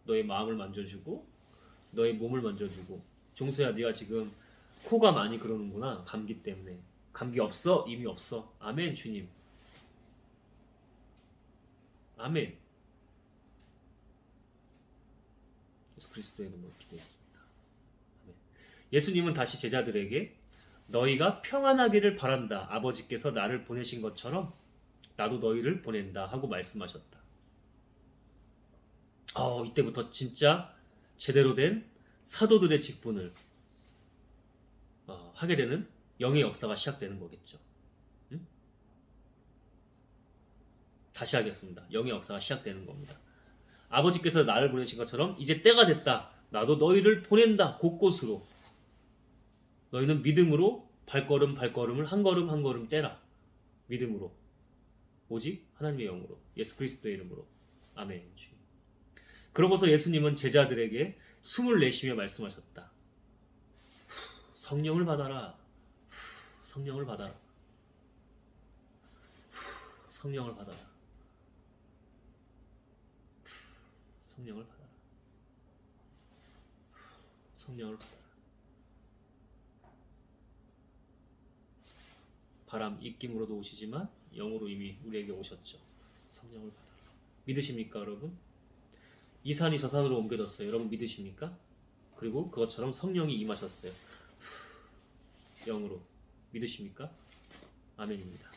너의 마음을 만져주고 너의 몸을 만져주고. 종수야, 네가 지금 코가 많이 그러는구나. 감기 때문에. 감기 없어? 이미 없어. 아멘. 주님. 아멘. 예수 그리스도의 이름으로 기도했습니다. 아멘. 예수님은 다시 제자들에게 너희가 평안하기를 바란다. 아버지께서 나를 보내신 것처럼 나도 너희를 보낸다 하고 말씀하셨다. 이때부터 진짜 제대로 된 사도들의 직분을 하게 되는 영의 역사가 시작되는 거겠죠. 응? 다시 하겠습니다. 영의 역사가 시작되는 겁니다. 아버지께서 나를 보내신 것처럼 이제 때가 됐다. 나도 너희를 보낸다. 곳곳으로. 너희는 믿음으로 발걸음을 한 걸음 한 걸음 떼라. 믿음으로. 오직 하나님의 영으로. 예수 그리스도의 이름으로. 아멘. 그러고서 예수님은 제자들에게 숨을 내쉬며 말씀하셨다. 성령을 받아라. 성령을 받아라. 성령을 받아라. 성령을 받아라. 성령을 받아라. 바람 입김으로도 오시지만 영으로 이미 우리에게 오셨죠. 성령을 받아라. 믿으십니까, 여러분? 이 산이 저 산으로 옮겨졌어요. 여러분 믿으십니까? 그리고 그것처럼 성령이 임하셨어요. 영으로. 믿으십니까? 아멘입니다.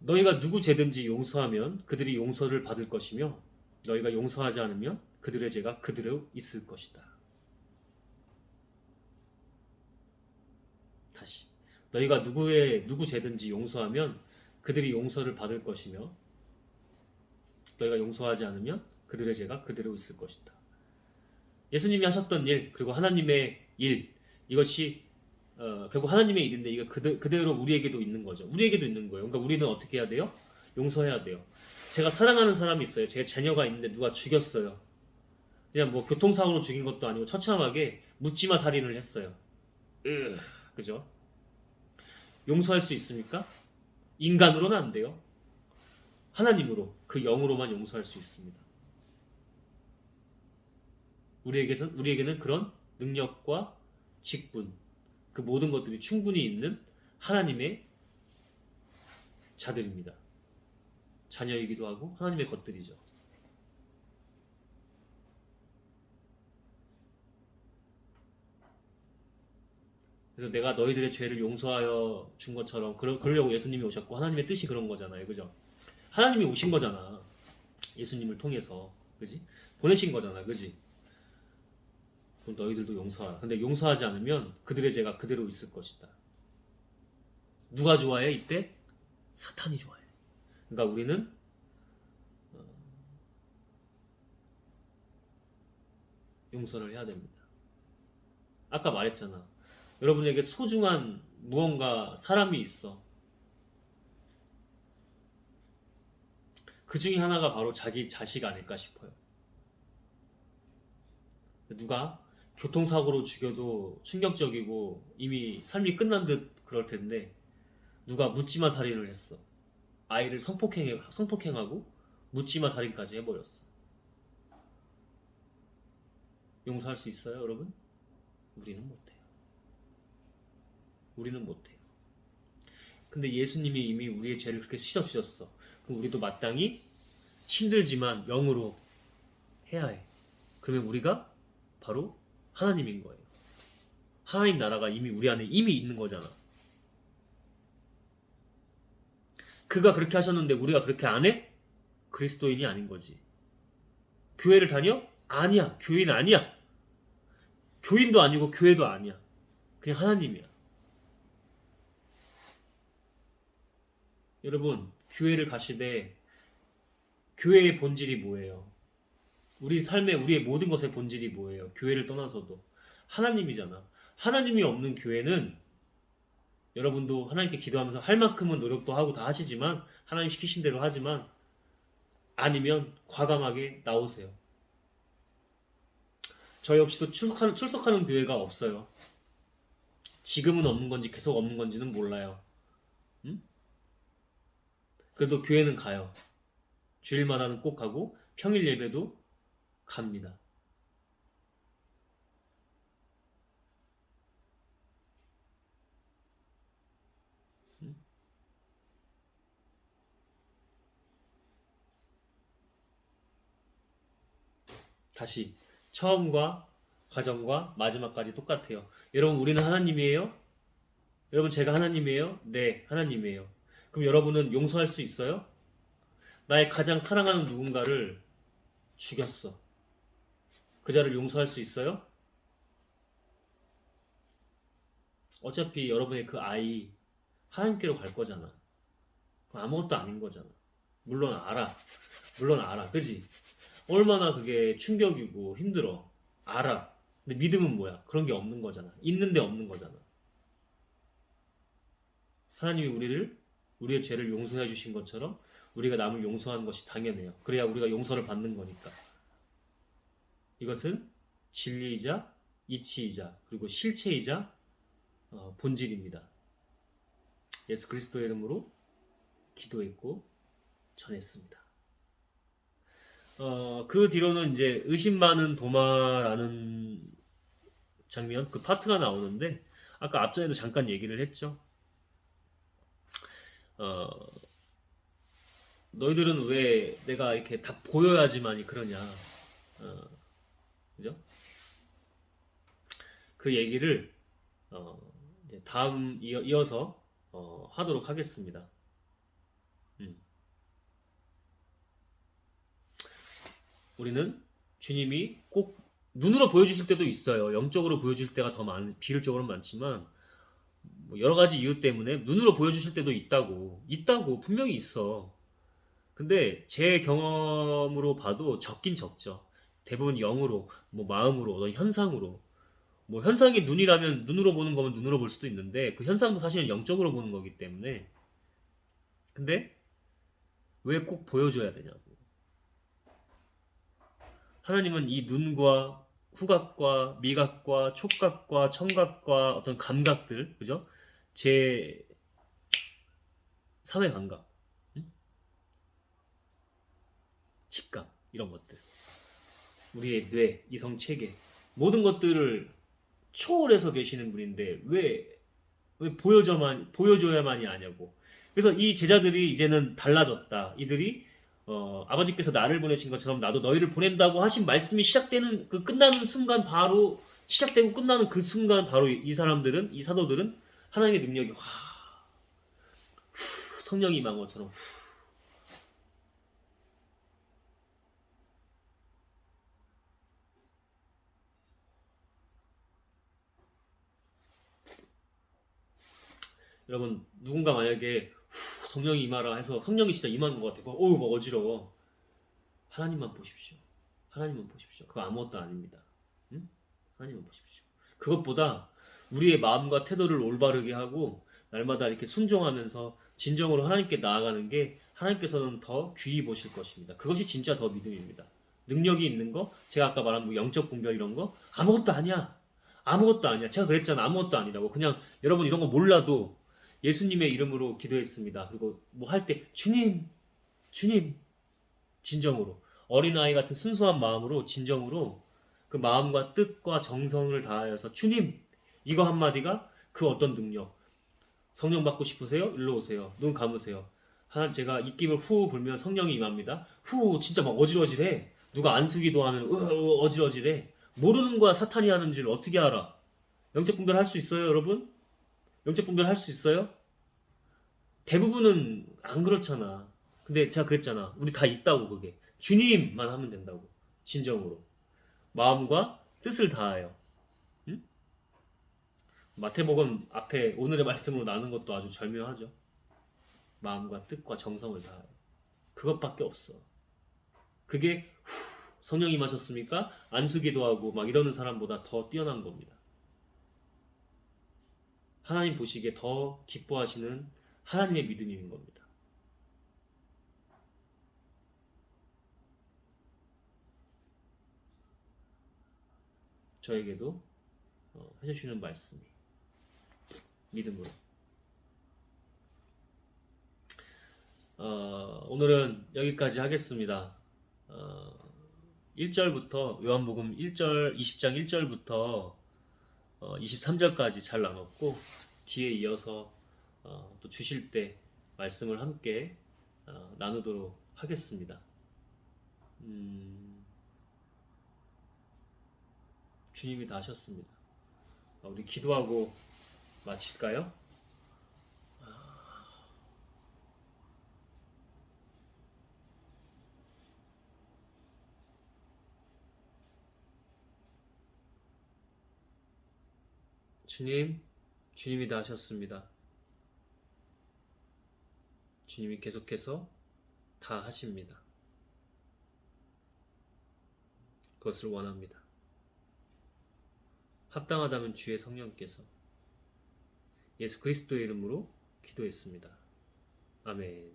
너희가 누구 죄든지 용서하면 그들이 용서를 받을 것이며 너희가 용서하지 않으면 그들의 죄가 그대로 있을 것이다. 다시. 너희가 누구 죄든지 용서하면 그들이 용서를 받을 것이며 너희가 용서하지 않으면 그들의 죄가 그대로 있을 것이다. 예수님이 하셨던 일, 그리고 하나님의 일, 이것이 결국 하나님의 일인데 이거 그대로 우리에게도 있는 거죠. 우리에게도 있는 거예요. 그러니까 우리는 어떻게 해야 돼요? 용서해야 돼요. 제가 사랑하는 사람이 있어요. 제 자녀가 있는데 누가 죽였어요. 그냥 뭐 교통사고로 죽인 것도 아니고 처참하게 묻지마 살인을 했어요. 그죠? 용서할 수 있습니까? 인간으로는 안 돼요. 하나님으로, 그 영으로만 용서할 수 있습니다. 우리에게는 그런 능력과 직분, 그 모든 것들이 충분히 있는 하나님의 자들입니다. 자녀이기도 하고 하나님의 것들이죠. 그래서 내가 너희들의 죄를 용서하여 준 것처럼 그러려고 예수님이 오셨고 하나님의 뜻이 그런 거잖아요. 그죠? 하나님이 오신 거잖아. 예수님을 통해서. 그지? 보내신 거잖아. 그지? 그럼 너희들도 용서하라. 근데 용서하지 않으면 그들의 죄가 그대로 있을 것이다. 누가 좋아해? 이때? 사탄이 좋아해. 그러니까 우리는 용서를 해야 됩니다. 아까 말했잖아. 여러분에게 소중한 무언가 사람이 있어. 그 중에 하나가 바로 자기 자식 아닐까 싶어요. 누가 교통사고로 죽여도 충격적이고 이미 삶이 끝난 듯 그럴 텐데 누가 묻지마 살인을 했어. 아이를 성폭행하고 묻지마 살인까지 해버렸어. 용서할 수 있어요, 여러분? 우리는 못해요. 우리는 못해요. 근데 예수님이 이미 우리의 죄를 그렇게 씻어주셨어. 그럼 우리도 마땅히 힘들지만 영으로 해야 해. 그러면 우리가 바로 하나님인 거예요. 하나님 나라가 이미 우리 안에 이미 있는 거잖아. 그가 그렇게 하셨는데 우리가 그렇게 안 해? 그리스도인이 아닌 거지. 교회를 다녀? 아니야. 교인 아니야. 교인도 아니고 교회도 아니야. 그냥 하나님이야. 여러분, 교회를 가시되 교회의 본질이 뭐예요? 우리 삶의 우리의 모든 것의 본질이 뭐예요? 교회를 떠나서도 하나님이잖아. 하나님이 없는 교회는 여러분도 하나님께 기도하면서 할 만큼은 노력도 하고 다 하시지만 하나님 시키신 대로 하지만 아니면 과감하게 나오세요. 저 역시도 출석하는 교회가 없어요. 지금은 없는 건지 계속 없는 건지는 몰라요. 응? 그래도 교회는 가요. 주일마다는 꼭 가고 평일 예배도 갑니다. 응? 다시 처음과 과정과 마지막까지 똑같아요. 여러분, 우리는 하나님이에요? 여러분, 제가 하나님이에요? 네, 하나님이에요. 그럼 여러분은 용서할 수 있어요? 나의 가장 사랑하는 누군가를 죽였어. 그 자를 용서할 수 있어요? 어차피 여러분의 그 아이 하나님께로 갈 거잖아. 아무것도 아닌 거잖아. 물론 알아. 물론 알아. 그지? 얼마나 그게 충격이고 힘들어. 알아. 근데 믿음은 뭐야? 그런 게 없는 거잖아. 있는데 없는 거잖아. 하나님이 우리의 죄를 용서해 주신 것처럼 우리가 남을 용서하는 것이 당연해요. 그래야 우리가 용서를 받는 거니까. 이것은 진리이자 이치이자 그리고 실체이자 본질입니다. 예수 그리스도의 이름으로 기도했고 전했습니다. 그 뒤로는 이제 의심 많은 도마라는 장면, 그 파트가 나오는데 아까 앞전에도 잠깐 얘기를 했죠. 너희들은 왜 내가 이렇게 다 보여야지만이 그러냐. 그죠? 그 얘기를 이제 다음 이어서 하도록 하겠습니다. 우리는 주님이 꼭 눈으로 보여주실 때도 있어요. 영적으로 보여줄 때가 더 비율적으로 많지만 뭐 여러 가지 이유 때문에 눈으로 보여주실 때도 있다고 분명히 있어. 근데 제 경험으로 봐도 적긴 적죠. 대부분 영으로, 뭐 마음으로, 어떤 현상으로. 뭐 현상이 눈이라면 눈으로 보는 거면 눈으로 볼 수도 있는데 그 현상도 사실은 영적으로 보는 거기 때문에. 근데 왜 꼭 보여줘야 되냐고. 하나님은 이 눈과 후각과 미각과 촉각과 청각과 어떤 감각들, 그죠? 제 3의 감각, 직감, 이런 것들. 우리의 뇌, 이성 체계, 모든 것들을 초월해서 계시는 분인데 왜 보여줘야만이 아냐고. 그래서 이 제자들이 이제는 달라졌다. 이들이 아버지께서 나를 보내신 것처럼 나도 너희를 보낸다고 하신 말씀이 시작되는 그 끝나는 순간 바로 시작되고 끝나는 그 순간 바로 이 사도들은 하나님의 능력이 성령이 임한 것처럼 여러분 누군가 만약에 성령이 임하라 해서 성령이 진짜 임하는 것 같아요. 어우 막 어지러워. 하나님만 보십시오. 하나님만 보십시오. 그거 아무것도 아닙니다. 응? 하나님만 보십시오. 그것보다 우리의 마음과 태도를 올바르게 하고 날마다 이렇게 순종하면서 진정으로 하나님께 나아가는 게 하나님께서는 더 귀히 보실 것입니다. 그것이 진짜 더 믿음입니다. 능력이 있는 거, 제가 아까 말한 뭐 영적 분별 이런 거 아무것도 아니야. 아무것도 아니야. 제가 그랬잖아. 아무것도 아니라고. 그냥 여러분 이런 거 몰라도 예수님의 이름으로 기도했습니다. 그리고 뭐 할 때 주님, 주님 진정으로 어린아이 같은 순수한 마음으로 진정으로 그 마음과 뜻과 정성을 다하여서 주님 이거 한마디가 그 어떤 능력 성령 받고 싶으세요? 일로 오세요. 눈 감으세요. 제가 입김을 후 불면 성령이 임합니다. 후 진짜 막 어지러지래. 누가 안수기도 하면 어지러지래. 모르는 거야 사탄이 하는 줄 어떻게 알아? 영적 분별할 수 있어요, 여러분? 영적 분별할 수 있어요? 대부분은 안 그렇잖아. 근데 제가 그랬잖아. 우리 다 있다고 그게. 주님만 하면 된다고. 진정으로. 마음과 뜻을 다하여. 응? 마태복음 앞에 오늘의 말씀으로 나눈 것도 아주 절묘하죠. 마음과 뜻과 정성을 다하여. 그것밖에 없어. 그게 성령 임하셨습니까? 안수기도하고 막 이러는 사람보다 더 뛰어난 겁니다. 하나님 보시기에 더 기뻐하시는 하나님의 믿음인 겁니다. 저에게도 해주시는 말씀이 믿음으로. 오늘은 여기까지 하겠습니다. 1절부터 요한복음 1절 20장 1절부터 23절까지 잘 나눴고 뒤에 이어서 또 주실 때 말씀을 함께 나누도록 하겠습니다. 주님이 다 하셨습니다. 우리 기도하고 마칠까요? 주님, 주님이 다 하셨습니다. 주님이 계속해서 다 하십니다. 그것을 원합니다. 합당하다면 주의 성령께서 예수 그리스도의 이름으로 기도했습니다. 아멘.